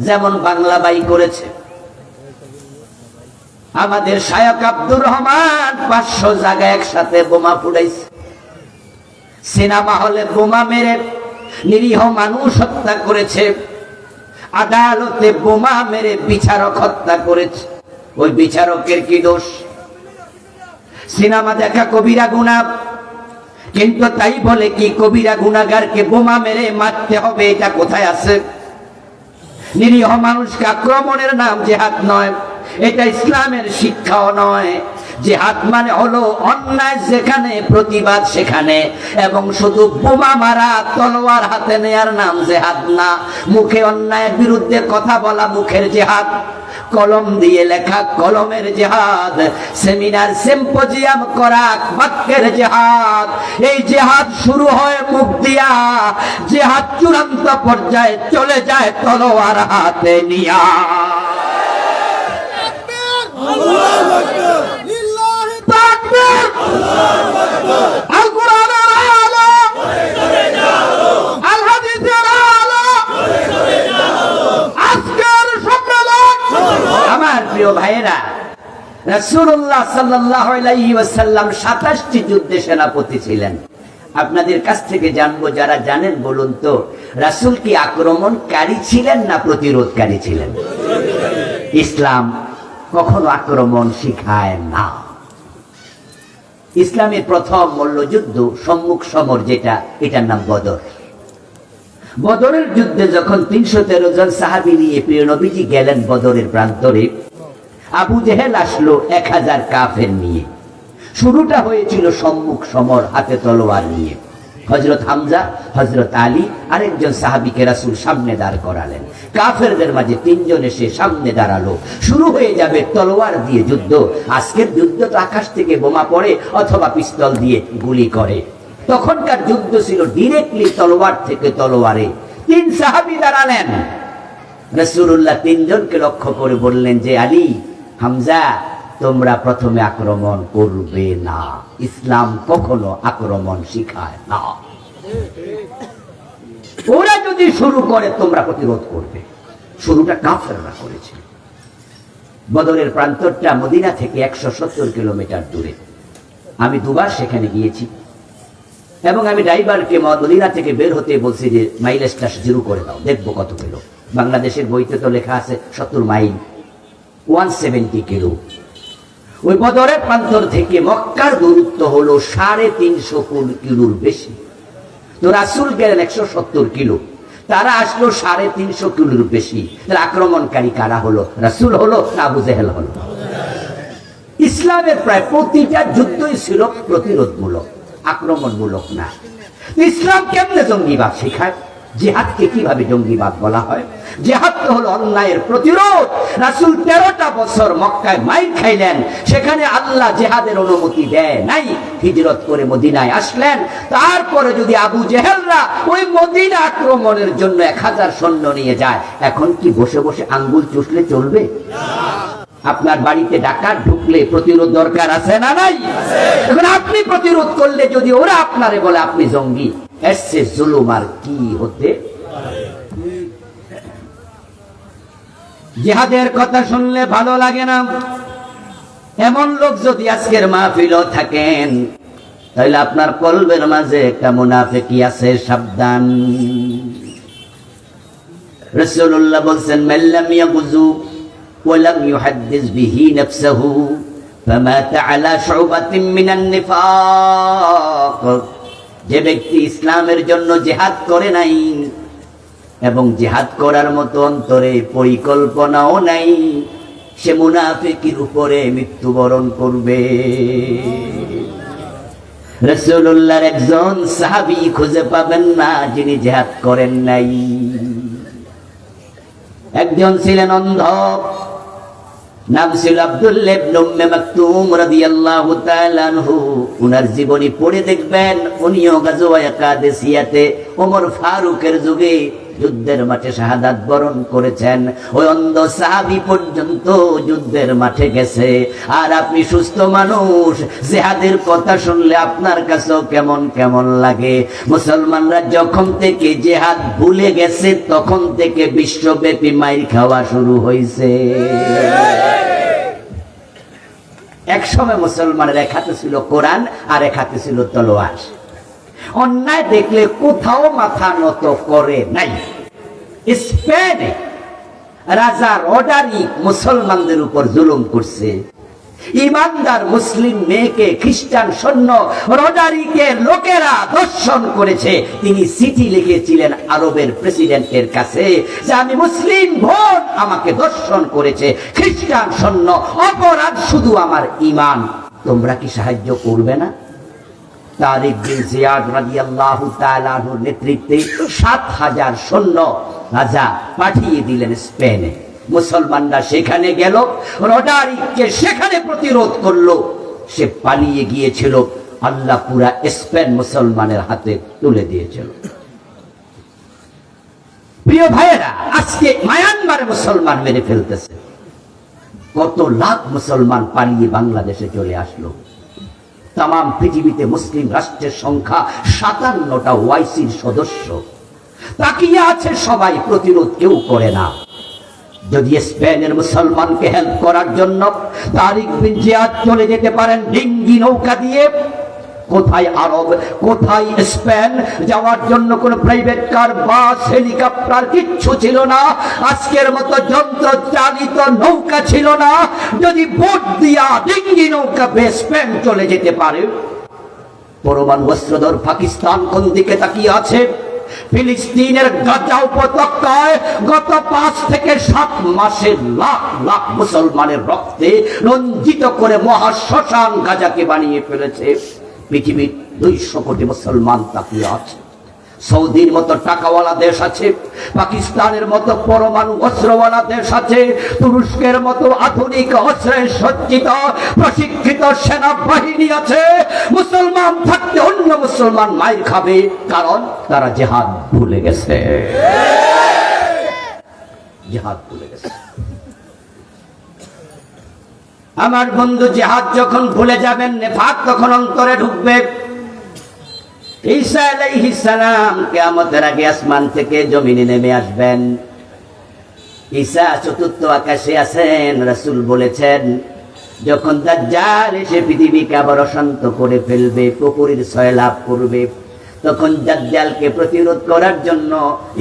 যেমন বাংলা বাই করেছে। আমাদের শায়খ আব্দুর রহমান 500 জায়গায় একসাথে বোমা ফুটাইছে। সিনেমা হলে বোমা মেরে নিরীহ মানুষ হত্যা করেছে। আদালতে বোমা মেরে বিচারক হত্যা করেছে। ওই বিচারকের কি দোষ? সিনেমা দেখা কবিরা গুনাহ, কিন্তু তাই বলে কি কবিরা গুনাহগারকে বোমা মেরে মারতে হবে? এটা কোথায় আছে? নিরীহ মানুষকে আক্রমণের নাম জিহাদ নয়, এটা ইসলামের শিক্ষাও নয়। জিহাদ মানে হলো অন্যায় যেখানে প্রতিবাদ সেখানে, এবং শুধু বোমা মারা তলোয়ার হাতে নেয়ার নাম জিহাদ না। মুখে অন্যায়ের বিরুদ্ধে কথা বলা মুখের জিহাদ, কলম দিয়ে লেখা কলমের জিহাদ, সেমিনার সিম্পোজিয়াম করা বাক্যের জিহাদ। এই জিহাদ শুরু হয় মুখ দিয়া, জিহাদ চূড়ান্ত পর্যায়ে চলে যায় তলোয়ার হাতে নিয়া। আমার প্রিয় ভাইয়েরা, রাসূলুল্লাহ সাল্লাল্লাহু আলাইহি ওয়াসাল্লাম 27টি যুদ্ধে সেনাপতি ছিলেন। আপনাদের কাছ থেকে জানবো, যারা জানেন বলুন তো, রাসূল কি আক্রমণকারী ছিলেন না প্রতিরোধকারী ছিলেন? ইসলাম কখনো আক্রমণ শিখায় না। ইসলামের প্রথম মল্লযুদ্ধ সম্মুখ সমর যেটা, এটার নাম বদর। বদরের যুদ্ধে যখন 313 জন সাহাবী নিয়ে প্রিয় নবীজি গেলেন বদরের প্রান্তরে, আবু জেহেল আসলো 1000 কাফের নিয়ে। শুরুটা হয়েছিল সম্মুখ সমর, হাতে তলোয়ার নিয়ে। হযরত হামজা, হযরত আলী আরেকজন সাহাবীকে রাসূল সামনে দাঁড় করালেন। কাফেরদের মাঝে তিনজন এসে সামনে দাঁড়ালো। শুরু হয়ে যাবে তলোয়ার দিয়ে যুদ্ধ। আজকের যুদ্ধ তো আকাশ থেকে বোমা পড়ে অথবা পিস্তল দিয়ে গুলি করে। তখনকার যুদ্ধ ছিল ডিরেক্টলি তলোয়ার থেকে তলোয়ারে। তিন সাহাবী দাঁড়ালেন। রাসূলুল্লাহ তিনজনকে লক্ষ্য করে বললেন যে আলী, হামজা, তোমরা প্রথমে আক্রমণ করবে না। ইসলাম কখনো আক্রমণ শিখায় না। ওরা যদি শুরু করে তোমরা প্রতিরোধ করবে। শুরুটা কাফেররা করেছে। বদরের প্রান্তরটা মদিনা থেকে 170 কিলোমিটার দূরে। আমি দুবার সেখানে গিয়েছি এবং আমি ড্রাইভারকে মদিনা থেকে বের হতে বলছি যে মাইলেজটা শুরু করে দাও, দেখবো কত কিলো। বাংলাদেশের বইতে তো লেখা আছে 70 মাইল, 170 কিলো। ওই বদরের প্রান্তর থেকে মক্কার দূরত্ব হলো 350 কিলোর বেশি। তো রাসূল গেলেন 170 কিলো, তারা আসলো 350 কিলোর বেশি। আক্রমণকারী কারা হলো? রাসূল হলো না আবু জেহেল হলো? ইসলামের প্রায় প্রতিটা যুদ্ধই ছিল প্রতিরোধমূলক, আক্রমণমূলক না। ইসলাম কেমনে জঙ্গিবাদ শেখায়? জিহাদকে কিভাবে জঙ্গিবাদ বলা হয়? জিহাদ তো হলো অন্যায়ের প্রতিরোধ। রাসূল 13টা বছর মক্কায় মাইর খাইলেন, সেখানে আল্লাহ জিহাদের অনুমতি দেয় নাই। হিজরত করে মদিনায় আসলেন। তারপরে যদি আবু জেহেলরা ওই মদিনা আক্রমণের জন্য 1000 সৈন্য নিয়ে যায়, এখন কি বসে বসে আঙ্গুল চুষলে চলবে? আপনার বাড়িতে ডাকাত ঢুকলে প্রতিরোধ দরকার আছে না নাই? এখন আপনি প্রতিরোধ করলে যদি ওরা আপনারে বলে আপনি জঙ্গি, এর চেয়ে জুলুম আর কি হতে? জিহাদের কথা শুনলে ভালো লাগে না। এমন লোক যদি আজকের মাহফিলও থাকেন, তাহলে আপনার কলবের মাঝে একটা মুনাফিকি আছে, সাবধান। রাসূলুল্লাহ বলছেন, মাল্লাম ইয়াগুযু ওয়ালাম ইউহাদ্দিস বিহি নাফসাহু ফামাতা আলা শুবাতিন মিনান নিফাক। যে ব্যক্তি ইসলামের জন্য জিহাদ করে নাই এবং জিহাদ করার মতো অন্তরে পরিকল্পনাও নাই, সে মুনাফিকের উপরে মৃত্যুবরণ করবে। রাসূলুল্লাহর একজন সাহাবী খুঁজে পাবেন না যিনি জিহাদ করেন নাই। একজন ছিলেন অন্ধ, নাম ছিল আব্দুল্লাহ ইবনে উম্মে মাকতুম রাদিয়াল্লাহু তাআলা আনহু। উনার জীবনী পড়ে দেখবেন, উনিও গাজওয়ায়ে কাদেসিয়াতে ওমর ফারুকের যুগে যুদ্ধের মাঠে শাহাদাত বরণ করেছেন। ওই অন্ধ সাহাবী পর্যন্ত যুদ্ধের মাঠে গেছে। আর আপনি সুস্থ মানুষ, জিহাদের কথা শুনলে আপনার কাছেও কেমন কেমন লাগে। মুসলমানরা যখন থেকে জিহাদ ভুলে গেছে, তখন থেকে বিশ্বব্যাপী মাইর খাওয়া শুরু হয়েছে। এক সময় মুসলমানের এক হাতে ছিল কোরআন আর এক হাতে ছিল তলোয়ার। অন্যায় দেখলে কোথাও মাথা নত করে নাই। স্পেনে রাজা রডারিক মুসলমানদের উপর জুলুম করছে। ইমানদার মুসলিম মেয়েকে খ্রিস্টান সৈন্য রডারিকের লোকেরা দর্শন করেছে। তিনি চিঠি লিখেছিলেন আরবের প্রেসিডেন্টের কাছে যে আমি মুসলিম বোন আমাকে দর্শন করেছে খ্রিস্টান সৈন্য, অপরাধ শুধু আমার ঈমান, তোমরা কি সাহায্য করবে না? তারিক বিন জিয়াদ রাদিয়াল্লাহু তাআলা আনহুর নেতৃত্বে 7000 সৈন্য রাজা পাঠিয়ে দিলেন স্পেনে। মুসলমানরা সেখানে গেল, রডারিককে সেখানে প্রতিরোধ করলো। সে পালিয়ে গিয়েছিল, আল্লাহ পুরা স্পেন মুসলমানের হাতে তুলে দিয়েছিল। প্রিয় ভাইয়েরা, আজকে মায়ানমারে মুসলমান মেরে ফেলতেছে। কত লাখ মুসলমান পালিয়ে বাংলাদেশে চলে আসলো। তাম পৃথিবীতে মুসলিম রাষ্ট্রের সংখ্যা 57টা ওআইসির সদস্য। তাকিয়ে আছে সবাই, প্রতিরোধ কেউ করে না। যদি স্পেনের মুসলমানকে হেল্প করার জন্য তারিক বিন জিয়াদ চলে যেতে পারেন ডিঙ্গি নৌকা দিয়ে, কোথায় আরব, কোথায় স্পেন? যাওয়ার জন্য কোন প্রাইভেট কার, বাস, হেলিকপ্টার কিচ্ছু ছিল না। আজকের মতো যন্ত্র চালিত নৌকা ছিল না। যদি বোট দিয়া ডিঙ্গি নৌকা স্পেন চলে যেতে পারে, পরমাণু অস্ত্রধর পাকিস্তান কোন দিকে তাকিয়ে আছে? ফিলিস্তিনের গাজা উপত্যকায় গত 5 থেকে 7 মাসে লাখ লাখ মুসলমানের রক্তে রঞ্জিত করে মহা শ্মশান গাজাকে বানিয়ে ফেলেছে। পৃথিবীর 200 কোটি মুসলমান তাকিয়ে আছে। সৌদির মতো টাকাওয়ালা দেশ আছে, পাকিস্তানের মতো পরমাণু অস্ত্রওয়ালা দেশ আছে, তুরস্কের মতো আধুনিক অস্ত্রে সজ্জিত প্রশিক্ষিত সেনাবাহিনী আছে। মুসলমান থাকতে অন্য মুসলমান মাইর খাবে, কারণ তারা জিহাদ ভুলে গেছে। জিহাদ ভুলে গেছে। আমার বন্ধু, জিহাদ যখন ভুলে যাবেন, নেফাক তখন অন্তরে ঢুকবে। ঈসা আলাইহিস সালাম কিয়ামতের আগে আসমান থেকে জমিনে নেমে আসবেন। ঈসা চতুর্থ আকাশে আছেন। রাসূল বলেছেন, যখন দাজ্জাল এসে পৃথিবীকে আবার অশান্ত করে ফেলবে, পুকুরের ছয় লাভ করবে, তখন দাজ্জালকে প্রতিরোধ করার জন্য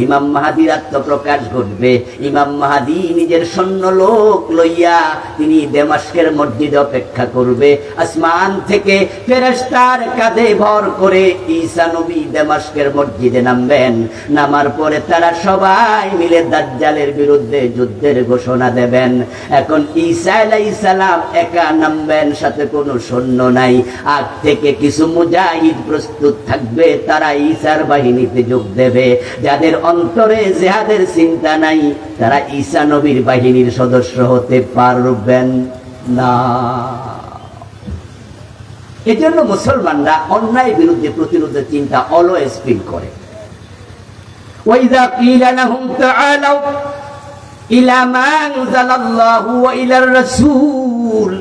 ইমাম মাহদীর আত্মপ্রকাশ ঘটবে। ইমাম মাহদী নিজের সৈন্য লোক লইয়া তিনি দামেস্কের মসজিদে অপেক্ষা করবে। আসমান থেকে ফেরেশতার কাঁধে ভর করে ঈসা নবী দামেস্কের মসজিদে নামবেন। নামার পরে তারা সবাই মিলে দাজ্জালের বিরুদ্ধে যুদ্ধের ঘোষণা দেবেন। এখন ঈসা আলাইহিস সালাম একা নামবেন, সাথে কোনো সৈন্য নাই। আগ থেকে কিছু মুজাহিদ প্রস্তুত থাকবে, তারা ঈসার বাহিনীতে যোগ দেবে। যাদের অন্তরে জিহাদের চিন্তা নাই, তারা ঈসা নবীর বাহিনীর সদস্য হতে পারবেন না। এজন্য মুসলমানরা অন্যায় বিরুদ্ধে প্রতিরোধের চিন্তা অলওয়েজ ফিল করে। ওয়াইযা কিলা লাহুম তাআলাউ ইলা মা আনজালাল্লাহু ওয়া ইলার রাসূল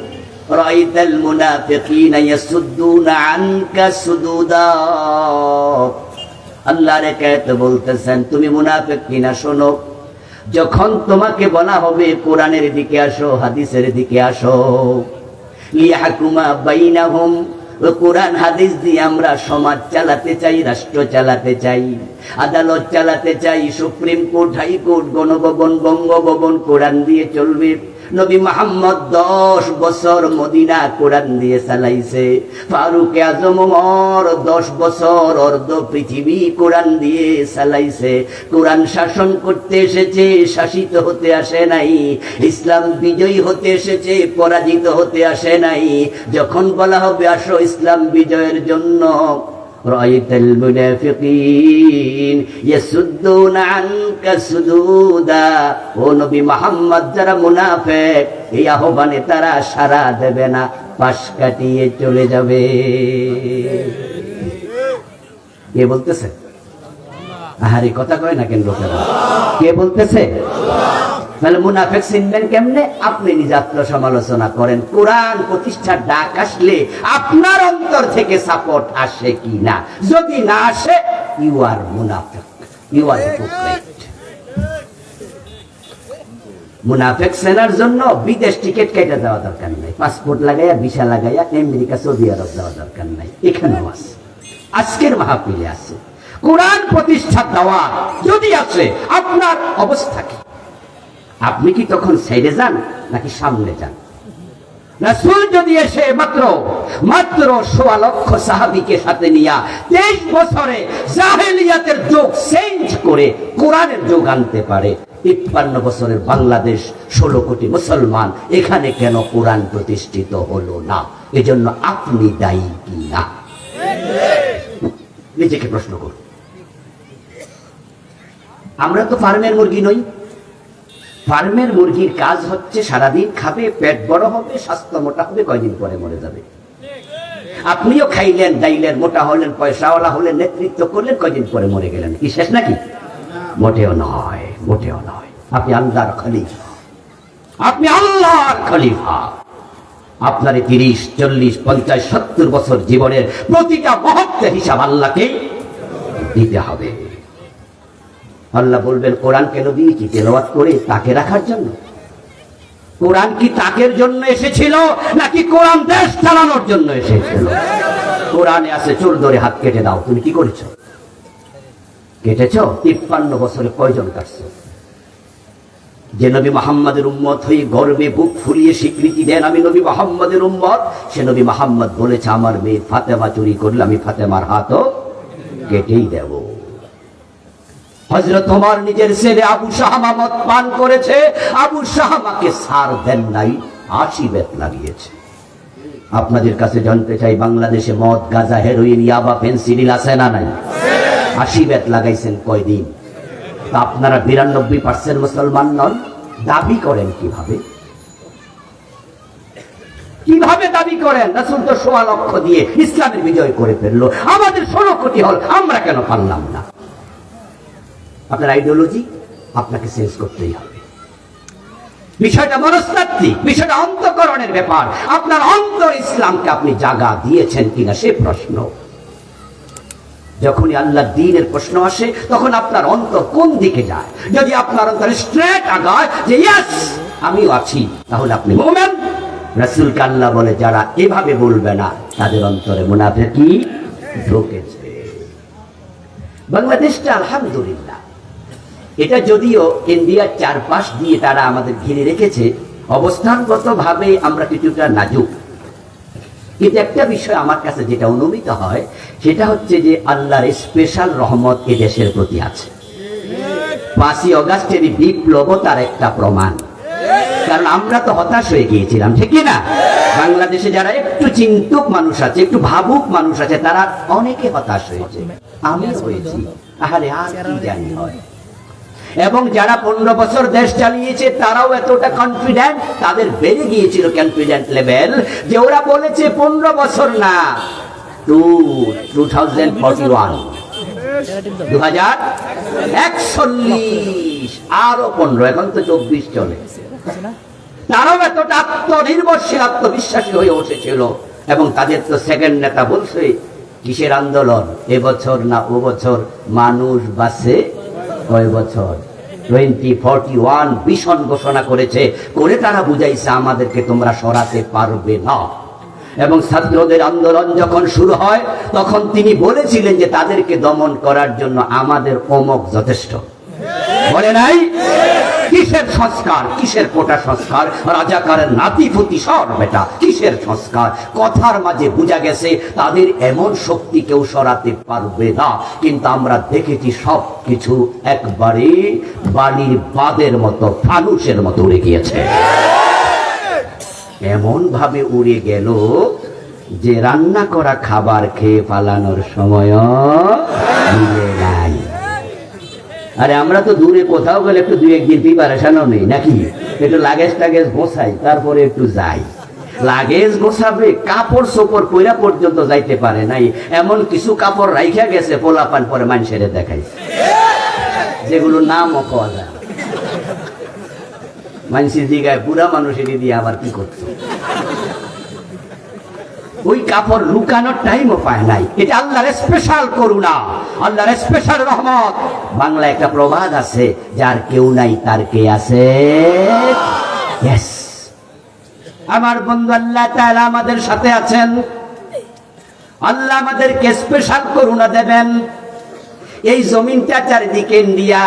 রাআইতাল মুনাফিকিনা ইয়াসুদ্দুনা আনকা সুদুদা। আল্লাহর আয়াত বলতেছেন, তুমি মুনাফিক কিনা শোনো, যখন তোমাকে বলা হবে কোরআনের দিকে আসো, হাদিসের দিকে আসো, লিয়াহকুমা বাইনাহুম, কোরআন হাদিস দিয়ে আমরা সমাজ চালাতে চাই, রাষ্ট্র চালাতে চাই, আদালত চালাতে চাই, supreme court, high court, Ganabhaban, Bangabhaban Quran দিয়ে চলবে। নবী মুহাম্মদ 10 বছর মদিনা কোরআন দিয়ে চালাইছে। ফারুক আজম ওমর 10 বছর অর্ধ পৃথিবী কোরআন দিয়ে চালাইছে। কোরআন শাসন করতে এসেছে, শাসিত হতে আসে নাই। ইসলাম বিজয়ী হতে এসেছে, পরাজিত হতে আসে নাই। যখন বলা হবে আসো ইসলাম বিজয়ের জন্য, রাআইতাল মুনাফিকিন ইয়াসুদ্দুনা আনকা সুদুদা, ও নবী মুহাম্মদ, যারা মুনাফিক এই আহ্বানে তারা সাড়া দেবে না, পাশ কাটিয়ে চলে যাবে। কে বলতেছে? আহারে কথা কয় না কেন লোকেরা? কে বলতেছে? তাহলে মুনাফিক চিনবেন কেমনে? আপনি নিজে আত্মসমালোচনা করেন। কোরআন প্রতিষ্ঠার ডাক আসলে আপনার অন্তর থেকে সাপোর্ট আসে কি না? যদি না আসে, ইউ আর মুনাফিক, ইউ আর হিপোক্রিট। মুনাফিক চেনার জন্য বিদেশ টিকিট কেটে যাওয়া দরকার নাই, পাসপোর্ট লাগাইয়া ভিসা লাগাইয়া আমেরিকা সৌদি আরব যাওয়া দরকার নাই। এখানেও আছে, আজকের মাহফিলে আছে। কোরআন প্রতিষ্ঠার দাওয়া যদি আছে, আপনার অবস্থা কি? আপনি কি তখন সাইডে যান নাকি সামনে যান? রাসূল যদি এসে মাত্র 1.25 লক্ষ সাহাবীকে সাথে নিয়া 23 বছরে জাহেলিয়াতের যুগ চেঞ্জ করে কোরআনের যুগ আনতে পারে, 53 বছরের বাংলাদেশ, 16 কোটি মুসলমান, এখানে কেন কোরআন প্রতিষ্ঠিত হলো না? এজন্য আপনি দায়ী কি না? নিজেকে প্রশ্ন করুন। আমরা তো ফার্মের মুরগি নই। ফার্মের মুরগির কাজ হচ্ছে সারাদিন খাবে, পেট বড় হবে, স্বাস্থ্য মোটা হবে, কয়দিন পরে মরে যাবে। আপনিও খাইলেন, দাইলেন, মোটা হলেন, পয়সাওয়ালা হলেন, নেতৃত্ব করলেন, কয়দিন পরে মরে গেলেন। কি শেষ নাকি? মোটেও নয়, মোটেও নয়। আপনি আল্লাহর খলিফা, আপনি আল্লাহর খলিফা। আপনার 30, 40, 50, 70 বছর জীবনের প্রতিটা মুহূর্তের হিসাব আল্লাহকে দিতে হবে। আল্লাহ বলবেন, কোরআন কেন দিয়েছি? তেলাওয়াত করে তাকে রাখার জন্য। কোরআন কি তাকের জন্য এসেছিল নাকি কোরআন দেশ চালানোর জন্য এসেছিল? কোরআনে আছে চুল ধরে হাত কেটে দাও। তুমি কি করেছো? কেটেছ? 53 বছরে কয়জন কাটছো? যে নবী মুহাম্মাদের উম্মত হয়ে গর্বে বুক ফুলিয়ে স্বীকৃতি দেন আমি নবী মুহাম্মাদের উম্মত, সে নবী মুহাম্মদ বলেছে, আমার মেয়ে ফাতেমা চুরি করলে আমি ফাতেমার হাতও কেটেই দেব। হযরত ওমর নিজের ছেলে আবু শাহামা মদ পান করেছে, আবু শাহামাকে ছাড় দেন নাই, 80 বেত লাগিয়েছে। আপনাদের কাছে জানতে চাই, বাংলাদেশে মদ, গাঁজা, হেরোইন, ইয়াবা, পেন্সিডিল আছে না নাই? 80 ব্যাট লাগাইছেন কয়দিন? আপনারা 92% মুসলমান নন, দাবি করেন কিভাবে? কিভাবে দাবি করেন? রাসূল তো ১৬ লক্ষ দিয়ে ইসলামের বিজয় করে ফেললো, আমাদের 16 কোটি হল, আমরা কেন পারলাম না? আপনার আইডিওলজি আপনাকে চেঞ্জ করতেই হবে। বিষয়টা মনস্তাত্ত্বিক, বিষয়টা অন্তঃকরণের ব্যাপার। আপনার অন্তর ইসলামকে আপনি জাগা দিয়েছেন কিনা সে প্রশ্ন। যখনই আল্লাহর দ্বীনের প্রশ্ন আসে তখন আপনার অন্তর কোন দিকে যায়? যদি আপনার অন্তর স্ট্রেট আগায় যে ইয়েস আমিও আছি, তাহলে আপনি মুমিন। রাসূলকে আল্লাহ বলে যারা এভাবে বলবে না তাদের অন্তরে মুনাফিকি ঢুকেছে। বাংলাদেশটা আলহামদুলিল্লাহ, এটা যদিও ইন্ডিয়ার চারপাশ দিয়ে তারা আমাদের ঘিরে রেখেছে, অবস্থানগত ভাবে আমরা কিছুটা নাজুক, কিন্তু একটা বিষয় আমার কাছে যেটা অনুমিত হয় সেটা হচ্ছে যে আল্লাহর স্পেশাল রহমত এ দেশের প্রতি আছে। 5ই অগাস্টের বিপ্লব তার একটা প্রমাণ। কারণ আমরা তো হতাশ হয়ে গিয়েছিলাম, ঠিক না? বাংলাদেশে যারা একটু চিন্তুক মানুষ আছে, একটু ভাবুক মানুষ আছে, তারা অনেকে হতাশ হয়েছে, আমি হয়েছি। আরে আর কি জানি হয়। এবং যারা 15 বছর দেশ চালিয়েছে তারাও এতটা কনফিডেন্ট, তাদের বেড়ে গিয়েছিল কনফিডেন্ট লেভেল, যে ওরা বলেছে 15 বছর না, 2041 আরো 15, এখন তো 24 চলে। তারাও এতটা আত্মনির্ভরশীল, আত্মবিশ্বাসী হয়ে উঠেছিল। এবং তাদের তো সেকেন্ড নেতা বলছে কিসের আন্দোলন, এবছর না ও বছর মানুষ বাঁচে কয় বছর, 2041 ভীষণ ঘোষণা করেছে, করে তারা বুঝাইছে আমাদেরকে তোমরা সরাতে পারবে না। এবং ছাত্রদের আন্দোলন যখন শুরু হয় তখন তিনি বলেছিলেন যে তাদেরকে দমন করার জন্য আমাদের অমক যথেষ্ট, বলে নাই? কিসের সংস্কার, কিসের কোটা সংস্কার, রাজাকারের নাতিপুতি সর বেটা, কিসের সংস্কার? কথার মাঝে বোঝা গেছে তাদের এমন শক্তি কেউ সরাতে পারবে না। কিন্তু আমরা দেখেছি সব কিছু একবারে বালির বাঁধের মতো, ফানুসের মতো উড়ে গিয়েছে। এমন ভাবে উড়ে গেল যে রান্না করা খাবার খেয়ে পালানোর সময় মিলে নাই। আরে আমরা তো দূরে কোথাও গেলে একটু 2-1 দিন প্রিপারেশনও নেই নাকি? একটু লাগেজ টাগেজ গোছাই, তারপরে একটু যাই। লাগেজ গোছাবে, কাপড় চোপড় পয়রা পর্যন্ত যাইতে পারে নাই, এমন কিছু কাপড় রাইখা গেছে পোলাপান পরে মানুষের দেখাইছে, যেগুলো নামও পাওয়া যায়। মানুষের দিঘায় বুড়া মানুষের দিয়ে আবার কি করতো, ওই কাপড় লুকানোর টাইমও পায় নাই। এটা আল্লাহর স্পেশাল করুণা, আল্লাহর স্পেশাল রহমত। বাংলা একটা প্রবাদ আছে, যার কেউ নাই তার কে আছে। ইয়েস, আমার বন্ধু আল্লাহ তাআলা আমাদের সাথে আছেন। আল্লাহ আমাদেরকে স্পেশাল করুণা দেবেন। এই জমিনটা চারিদিকে ইন্ডিয়া,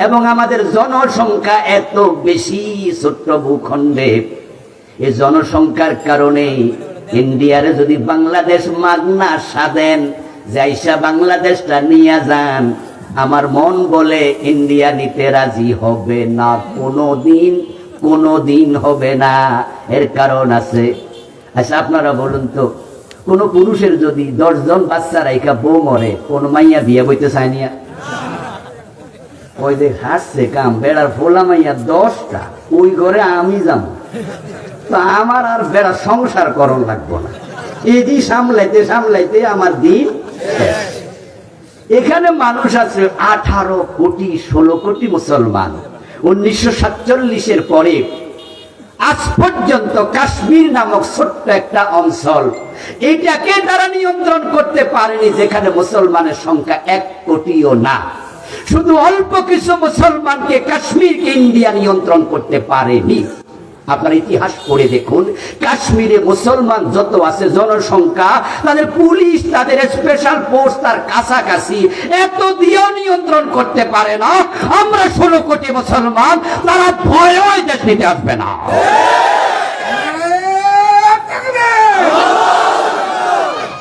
এবং আমাদের জনসংখ্যা এত বেশি ছোট্ট ভূখণ্ডে, এই জনসংখ্যার কারণে ইন্ডিয়ারে যদি বাংলাদেশ মাগনা সাদেন, যাইসা বাংলাদেশটা নিয়ে যান, আমার মন বলে ইন্ডিয়া নিতে রাজি হবে না, কোনোদিন হবে না। এর কারণ আছে। আচ্ছা আপনারা বলুন তো, কোন পুরুষের যদি 10 জন বাচ্চা রাইখা বউ মরে, কোন মাইয়া বিয়ে বইতে চায় নিয়া? ওই দেখ হাসছে কাম, বেড়ার ফোলা মাইয়া 10টা, ওই ঘরে আমি যাবো, তো আমার আর বেড়া সংসার করণ লাগবো না, এদি সামলাইতে সামলাইতে আমার দিন শেষ। এখানে মানুষ আছে 18 কোটি 16 কোটি মুসলমান। 1947-এর পরে আজ পর্যন্ত কাশ্মীর নামক ছোট্ট একটা অঞ্চল, এটাকে তারা নিয়ন্ত্রণ করতে পারেনি, যেখানে মুসলমানের সংখ্যা 1 কোটিও না। শুধু অল্প কিছু মুসলমানকে কাশ্মীরকে ইন্ডিয়া নিয়ন্ত্রণ করতে পারেনি। আপনার ইতিহাস পড়ে দেখুন, কাশ্মীরে মুসলমান যত আছে জনসংখ্যা, তাদের পুলিশ, তাদের স্পেশাল ফোর্স তার কাছাকাছি, এত দিয়েও নিয়ন্ত্রণ করতে পারে না। আমরা 16 কোটি মুসলমান, তারা ভয়ে দেশ নিতে আসবে না।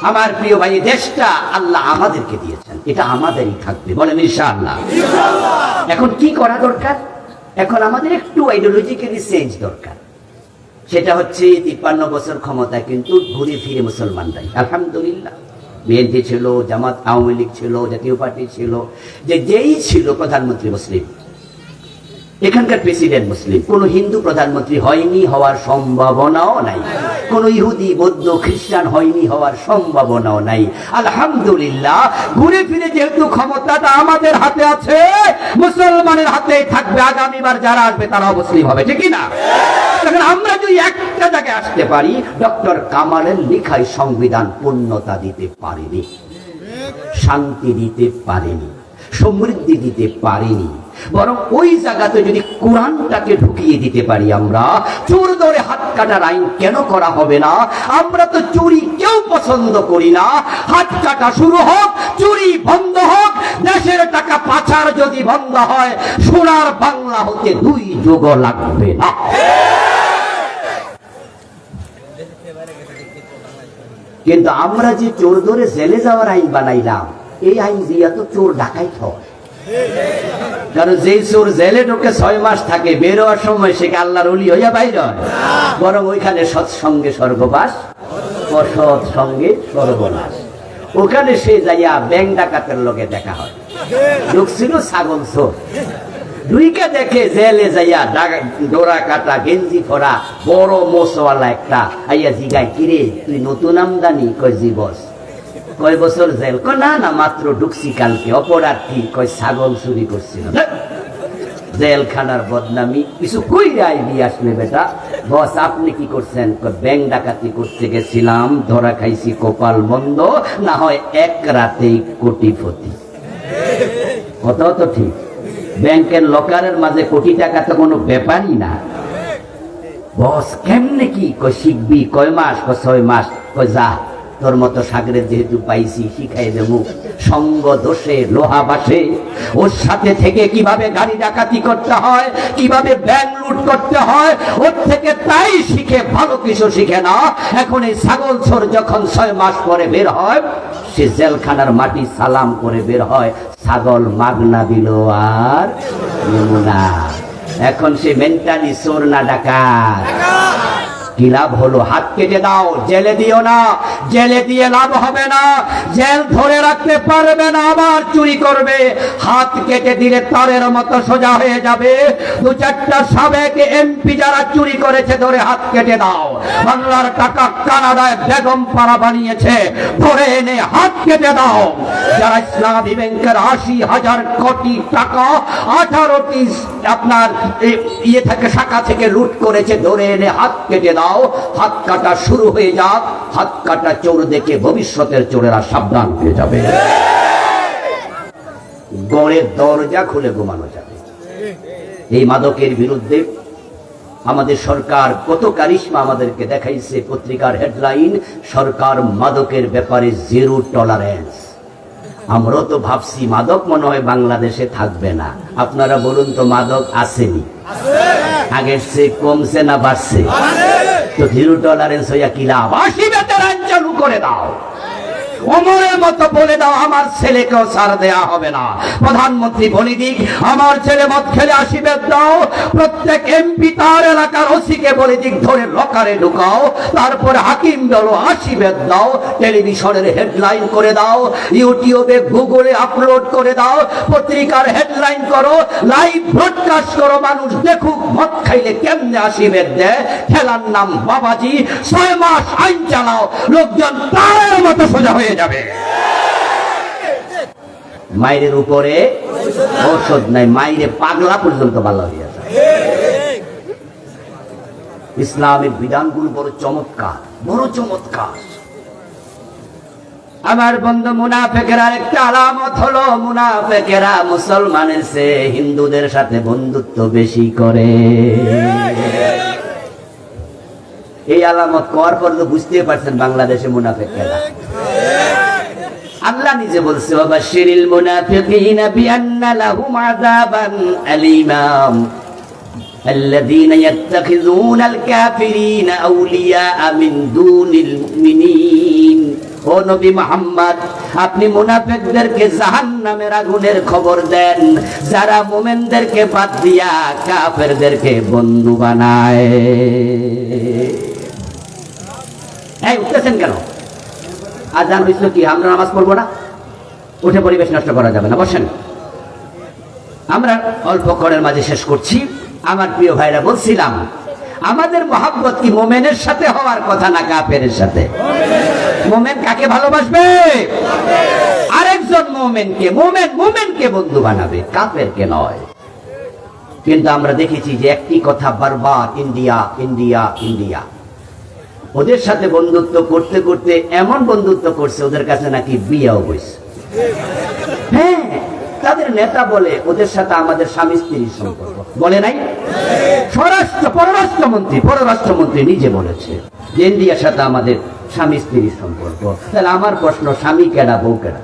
আমার প্রিয় ভাই, দেশটা আল্লাহ আমাদেরকে দিয়েছেন, এটা আমাদেরই থাকবে, বলেন ইনশাআল্লাহ। এখন কি করা দরকার? এখন আমাদের একটু আইডিওলজিক্যালি চেঞ্জ দরকার। সেটা হচ্ছে 53 বছর ক্ষমতায়, কিন্তু ঘুরে ফিরে মুসলমানরাই আলহামদুলিল্লাহ। বিএনপি ছিল, জামাত, আওয়ামী লীগ ছিল, জাতীয় পার্টি ছিল, যেই ছিল প্রধানমন্ত্রী মুসলিম, এখানকার প্রেসিডেন্ট মুসলিম। কোন হিন্দু প্রধানমন্ত্রী হয়নি, হওয়ার সম্ভাবনাও নাই। কোন ইহুদি, বৌদ্ধ, খ্রিস্টান হয়নি, হওয়ার সম্ভাবনাও নাই। আলহামদুলিল্লাহ, ঘুরে ফিরে যেহেতু ক্ষমতাটা আমাদের হাতে আছে, মুসলমানের হাতেই থাকবে। আগামীবার যারা আসবে তারাও মুসলিম হবে, ঠিক না? আমরা যদি একটা জায়গায় আসতে পারি, ডক্টর কামালের লেখায় সংবিধান পূর্ণতা দিতে পারেনি, শান্তি দিতে পারেনি, সমৃদ্ধি দিতে পারেনি, বরং ওই জায়গাতে যদি কোরআনটাকে ঢুকিয়ে দিতে পারি আমরা, চোর ধরে হাত কাটার আইন কেন করা হবে না? আমরা তো চুরি কেউ পছন্দ করি না। হাত কাটা শুরু হোক, চুরি বন্ধ হোক, দেশের টাকা পাচার যদি বন্ধ হয়, সোনার বাংলা হতে 2 যুগ লাগবে না। কিন্তু আমরা যে চোর ধরে জেলে যাওয়ার আইন বানাইলাম, এই আইন দিয়া তো চোর ডাকাইত হয়। কারণ যে চোর জেলে ঢোকে 6 মাস থাকে, বের হওয়ার সময় সে আল্লাহর ওলি হইয়া বাইর হয়, বরং ওইখানে সৎসঙ্গে স্বর্গবাস, অসৎ সঙ্গে সর্বনাশ। ওখানে সে যাইয়া ব্যাংক ডাকাতের লোকে দেখা হয়। ঢুকছিল ছাগল চোর, ঢুইকা দেখে জেলে যাইয়া ডোরা কাটা, গেঞ্জি ফোরা, বড় মোসওয়ালা একটা আইয়া জিগায়, কিরে তুই নতুন আমদানি? কয় জি বস। কয় বছর জেল? কয় না না, মাত্র ঢুকছি কালকে। অপরাধ কি? কয় ছাগল চুরি করছিল। জেলখানার বদনামি কিছু কইরা দিয়ে আসলে বেটা। বস আপনি কি করছেন? কয় ব্যাংক ডাকাতি করতে গেছিলাম, ধরা খাইছি, কপাল বন্ধ, না হয় 1 রাতেই কোটিপতি। কথাও তো ঠিক। ব্যাংকের লকারের মাঝে কোটি টাকা তো কোনো ব্যাপারই না। বস কেমনে কি? কয় শিখবি। কয় মাস? কয় 6 মাস। কয় যা, তোর মতো সাগরের যেহেতু পাইছি, শিখাই দেবো। সঙ্গ দোষে লোহা বাসে, ওর সাথে থেকে কিভাবে গাড়ি ডাকাতি করতে হয়, কিভাবে ব্যাংক লুট করতে হয়, ওর থেকে তাই শিখে, ভালো কিছু শিখে না। এখন এই ছাগল চোর যখন 6 মাস পরে বের হয়, সে জেলখানার মাটি সালাম করে বের হয়। ছাগল মাগনা দিল আর নিল না। এখন সে মেন্টালি চোর না ডাকাত? কি লাভ হলো? হাত কেটে দাও, জেলে দিও না। জেলে দিয়ে লাভ হবে না, জেল ধরে রাখতে পারবে না, আবার চুরি করবে। হাত কেটে দিলে তারের মতো সোজা হয়ে যাবে। 2-4টা সাবেক এমপি যারা চুরি করেছে, ধরে হাত কেটে দাও। বাংলার টাকা কানাডায় বেগম পাড়া বানিয়েছে, ধরে এনে হাত কেটে দাও। যারা ইসলামী ব্যাংকের 80,000 কোটি টাকা 18টি আপনার ইয়ে থেকে, শাখা থেকে লুট করেছে, ধরে এনে হাত কেটে দাও। হাত কাটা শুরু হয়ে যাক। হাত কাটা চোর দেখে ভবিষ্যতের চোরেরা সাবধান হয়ে যাবে। গড়ের দরজা খুলে ঘুমানো যাবে। এই মাদকের বিরুদ্ধে আমাদের সরকার কত কারিশমা আমাদেরকে দেখাইছে। পত্রিকার হেডলাইন, সরকার মাদকের ব্যাপারে 0 টলারেন্স। আমরা তো ভাবছি মাদক মনে হয় বাংলাদেশে থাকবে না। আপনারা বলুন তো, মাদক আসেনি? আগের চেয়ে কমছে না বাড়ছে? তো 0 টলারেন্স হইয়া কি লাভ? 80 বেতের আইন চালু করে দাও। ওমরের মতো বলে দাও, আমার ছেলেকেও ছাড় দেয়া হবে না। প্রধানমন্ত্রী বলে দিক, আমার ছেলে মদ খেলে 80 বেত দাও। প্রত্যেক এমপি তার এলাকার ওসিকে বলে দিক, ধরে লকারে ঢুকাও। তারপরে হাকিম বলো 80 বেত দাও। টেলিভিশনের হেডলাইন করে দাও, ইউটিউবে, গুগলে আপলোড করে দাও, পত্রিকার হেডলাইন করো, লাইভ ব্রডকাস্ট করো, মানুষ দেখুক মদ খাইলে কেমনে 80 বেত দেয়। খেলার নাম বাবাজি। 6 মাস আইন চালাও, লোকজন তারের মতো সোজা হয়ে যাবে। মায়ের উপরে ঔষধ নাই, মায়ের পাগলা পর্যন্ত ভালো হয়ে যাবে। ইসলামের বিধানগুলো বড় চমৎকার, বড় চমৎকার। আমার বন্ধু, মুনাফিকের আরেকটা আলামত হলো, মুনাফিকেরা মুসলমানের চেয়ে হিন্দুদের সাথে বন্ধুত্ব বেশি করে। এই আলামত করার পর তো বুঝতে পারছেন বাংলাদেশে মুনাফিকেরা। আল্লাহ নিজে বলছে, ওয়াবাশশিরিল মুনাফিকিনা বিআন্না লাহুম আযাবান আলীমা আল্লাযীনা ইয়াত্তাখিযুনাল কাফিরিনা আউলিয়া মিন দুনিল মুমিনিন ও নবী মুহাম্মদ, আপনি মুনাফিকদেরকে জাহান্নামের আগুনের খবর দেন, যারা মুমিনদেরকে বাদ দিয়া কাফেরদেরকে বন্ধু বানায়। এই উঠতেছেন কেন? আজান হইছিল কি আমরা নামাজ পড়বো না? উঠে পরিবেশ নষ্ট করা যাবে না, বসেন। আমরা অল্প করের মাঝে শেষ করছি। আমার প্রিয় ভাইরা, বলছিলাম আমাদের মহব্বত কি মোমেনের সাথে হওয়ার কথা না কাফেরের সাথে? মোমেন কাকে ভালোবাসবে? আরেকজন মোমেনকে, মোমেনকে বন্ধু বানাবে, কাফেরকে নয়। কিন্তু আমরা দেখেছি যে একটি কথা বারবার, ইন্ডিয়া ইন্ডিয়া ইন্ডিয়া। ওদের সাথে বন্ধুত্ব করতে করতে এমন বন্ধুত্ব করছে ওদের কাছে নাকি বিয়েও হয়েছে। হ্যাঁ, তাদের নেতা বলে ওদের সাথে আমাদের স্বামী স্ত্রীর সম্পর্ক, বলে নাই? পররাষ্ট্রমন্ত্রী নিজে বলেছে যে ইন্ডিয়ার সাথে আমাদের স্বামী স্ত্রীর সম্পর্ক। তাহলে আমার প্রশ্ন, স্বামী কেডা বউ কেডা?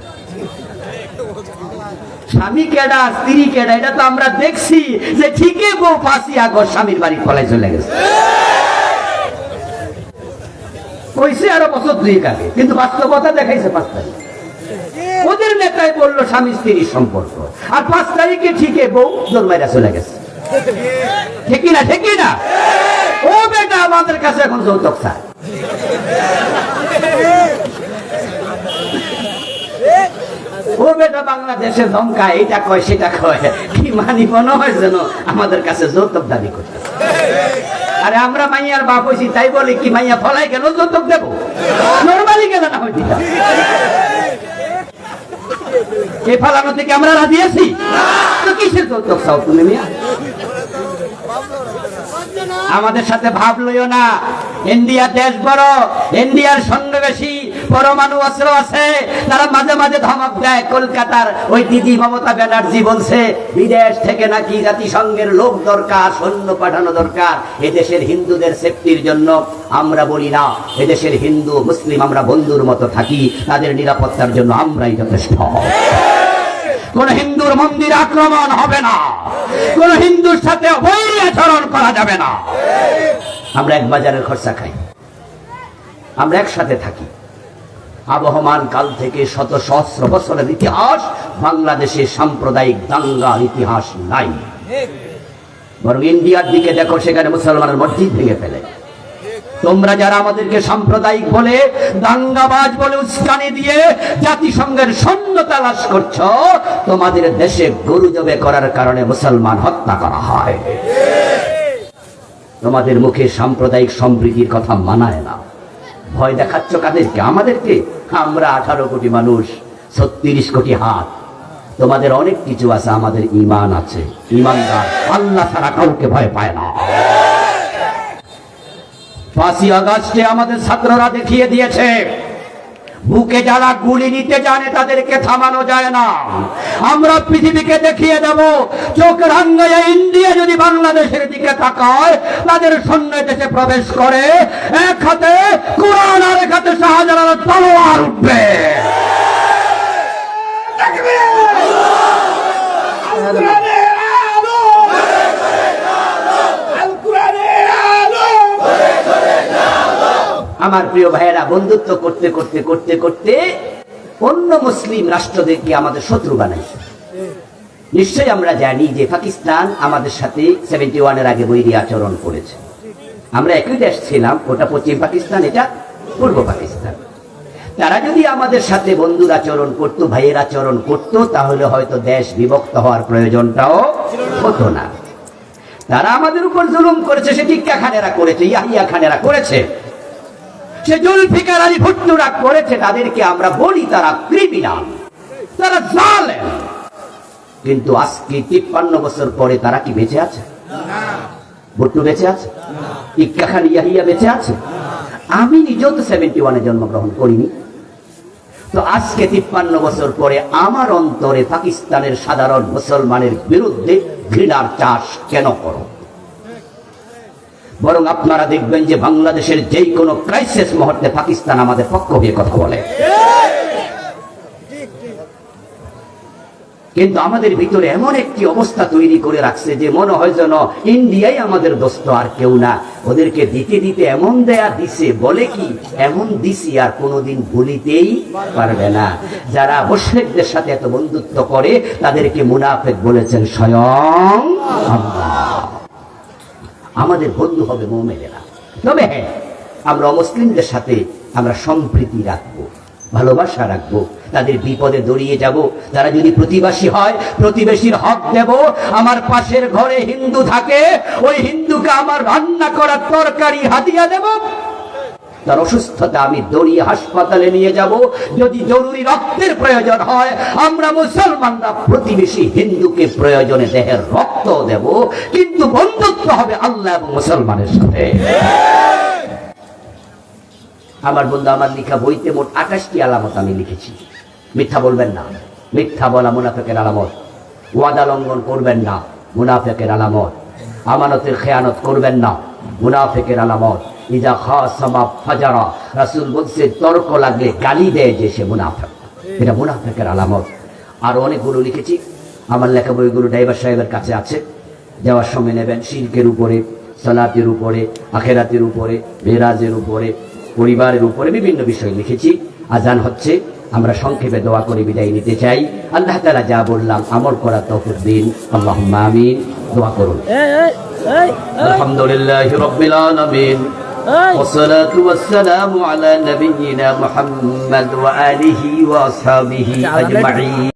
স্বামী কেডা স্ত্রী কেডা? এটা তো আমরা দেখছি যে ঠিকই বউ 5ই আগস্ট স্বামীর বাড়ি ফলাই চলে গেছে, কইছে আরো বছর 2 আগে, কিন্তু বাস্তবতা দেখাইছে 5 তারিখ। ওদের নেতাই বললো স্বামী স্ত্রীর সম্পর্ক, আর 5 তারিখে ঠিকই বউ জন্মাইরা চলে গেছে। ঠিকই না? ঠিকই না? ও বেটা আমাদের কাছে এখন যৌতুক চায়। ও বেটা বাংলাদেশে ধমকায়, এটা কয় সেটা কয়, কি মানি মনে হয় যেন আমাদের কাছে যৌতুক দাবি করতে। আরে আমরা মাইয়ার বাপ হইছি, তাই বলে কি মাইয়া ফলাই কেন যৌতুক দেবো? নরমালি গেল না হইতি এই ফালানো থেকে আমরা রাজি আছি? তো কিসের যৌতুক চাও তুমি মিয়া? আমাদের সাথে ভাব লইও না। ইন্ডিয়া দেশ বড়, ইন্ডিয়ার সৈন্য বেশি, পরমাণু অস্ত্র আছে। তারা মাঝে মাঝে ধমক দেয়। কলকাতার ওই দিদি মমতা ব্যানার্জি বলছে বিদেশ থেকে নাকি জাতিসংঘের লোক দরকার, সৈন্য পাঠানো দরকার এদেশের হিন্দুদের সেফটির জন্য। আমরা বলি না, এদেশের হিন্দু মুসলিম আমরা বন্ধুর মতো থাকি, তাদের নিরাপত্তার জন্য আমরাই যথেষ্ট। কোন হিন্দুর মন্দির আক্রমণ হবে না, কোন হিন্দুর সাথে বৈরী আচরণ করা যাবে না। আমরা এক বাজারের খরচা খাই, আমরা একসাথে থাকি। আবহমান কাল থেকে শত সহস্র বছরের ইতিহাস, বাংলাদেশে সাম্প্রদায়িক দাঙ্গার ইতিহাস নাই। বরং ইন্ডিয়ার দিকে দেখো, সেখানে মুসলমানের মসজিদ ভেঙে ফেলে। তোমরা যারা আমাদেরকে সাম্প্রদায়িক বলে, দাঙ্গাবাজ বলে উস্কানি দিয়ে জাতিসংঘের সৈন্য তালাশ করছো, তোমাদের দেশে গরু জবে করার কারণে মুসলমান হত্যা করা হয়। তোমাদের মুখে সাম্প্রদায়িক সম্প্রীতির কথা মানায় না। ভয় দেখাচ্ছ কাদেরকে? আমাদেরকে। আমরা 18 কোটি মানুষ, 36 কোটি হাত। তোমাদের অনেক কিছু আছে, আমাদের ঈমান আছে। ঈমানদার আল্লাহ ছাড়া কাউকে ভয় পায় না। 5ই আগস্টে আমাদের ছাত্ররা দেখিয়ে দিয়েছে, বুকে যারা গুলি নিতে জানে তাদেরকে থামানো যায় না। আমরা পৃথিবীকে দেখিয়ে দেব, চোখ রাঙ্গাইয়া ইন্ডিয়া যদি বাংলাদেশের দিকে তাকায়, তাদের সৈন্য দেশে প্রবেশ করে, এক হাতে কোরআন আর এক হাতে শাহজালালের তলোয়ার উঠবে। আমার প্রিয় ভাইয়েরা, বন্ধুত্ব করতে করতে করতে করতে অন্য মুসলিম রাষ্ট্রদেরকে আমাদের শত্রু বানাইছে। নিশ্চয়ই আমরা জানি যে পাকিস্তান আমাদের সাথে 71-এর আগে বৈরী আচরণ করেছে। আমরা একই দেশ ছিলাম, ওটা পশ্চিম পাকিস্তান, এটা পূর্ব পাকিস্তান। তারা যদি আমাদের সাথে বন্ধুর আচরণ করত, ভাইয়ের আচরণ করত, তাহলে হয়তো দেশ বিভক্ত হওয়ার প্রয়োজনটাও হতো না। তারা আমাদের উপর জুলুম করেছে, সে টিক্কা খানেরা করেছে, ইয়াহিয়া খানেরা করেছে, সে জুলফিকার আলী ভুট্টোরা করেছে। তাদেরকে আমরা বলি তারা ক্রিমিনাল, তারা জালেম। কিন্তু আজকে 53 বছর পরে তারা কি বেঁচে আছে? ভুট্টো বেঁচে আছে? টিক্কা খান ইয়াহিয়া বেঁচে আছে? আমি নিজেও তো 71-এ জন্মগ্রহণ করিনি। তো আজকে 53 বছর পরে আমার অন্তরে পাকিস্তানের সাধারণ মুসলমানের বিরুদ্ধে ঘৃণার চাষ কেন করো? বরং আপনারা দেখবেন যে বাংলাদেশের যেই কোনো ক্রাইসিস মুহূর্তে পাকিস্তান আমাদের পক্ষ হয়ে কথা বলে। কিন্তু আমাদের ভিতরে এমন একটি অবস্থা তৈরি করে রাখছে যে মনে হয় যেন ইন্ডিয়াই আমাদের দোস্ত, আর কেউ না। ওদেরকে দিতে দিতে এমন দেয়া দিছে, বলে কি এমন দিছি আর কোনোদিন ভুলিতেই পারবে না। যারা মুশরিকদের সাথে এত বন্ধুত্ব করে তাদেরকে মুনাফিক বলেছেন স্বয়ং আল্লাহ। আমাদের বন্ধু হবে মুমিনেরা। তবে হ্যাঁ, আমরা অমুসলিমদের সাথে আমরা সম্প্রীতি রাখবো, ভালোবাসা রাখবো, তাদের বিপদে দড়িয়ে যাব। তারা যদি প্রতিবেশী হয়, প্রতিবেশীর হক দেব। আমার পাশের ঘরে হিন্দু থাকে, ওই হিন্দুকে আমার রান্না করা তরকারি হাদিয়া দেব। তার অসুস্থতা আমি দড়িয়ে হাসপাতালে নিয়ে যাব। যদি জরুরি রক্তের প্রয়োজন হয়, আমরা মুসলমানরা প্রতিবেশী হিন্দুকে প্রয়োজনে দেহের রক্ত দেব, কিন্তু বন্ধুত্ব হবে আল্লাহ এবং মুসলমানের সাথে। আমার বন্ধু, আমার লেখা বইতে মোট 28টি আলামত আমি লিখেছি। মিথ্যা বলবেন না, মিথ্যা বলা মুনাফিকের আলামত। ওয়াদা লঙ্ঘন করবেন না, মুনাফিকের আলামত। আমানতের খেয়ানত করবেন না, মুনাফিকের আলামত। ইজা খাসামা ফাজারা, রাসূল বলছে তর্ক লাগলে গালি দেয় যে সে মুনাফিক, এটা মুনাফিকের আলামত। আর অনেকগুলো লিখেছি, আমার লেখা বইগুলো ড্রাইভার সাহেবের কাছে আছে, যাওয়ার সময় নেবেন। শিরকের উপরে, সালাতের উপরে, আখেরাতের উপরে, মেরাজের উপরে, পরিবারের উপরে বিভিন্ন বিষয় লিখেছি। আজান হচ্ছে, আমরা সংক্ষেপে দোয়া করে বিদায় নিতে চাই। আল্লাহ তাআলা যা বললাম আমল করার তৌফিক দিন, আল্লাহুম্মা আমিন। দোয়া করুন। আলহামদুলিল্লাহি রাব্বিল আলামিন, ওয়াসসালাতু ওয়াসসালামু আলা নাবিয়্যিনা মুহাম্মদ ওয়া আলিহি ওয়া আসহাবিহি আজমাইন।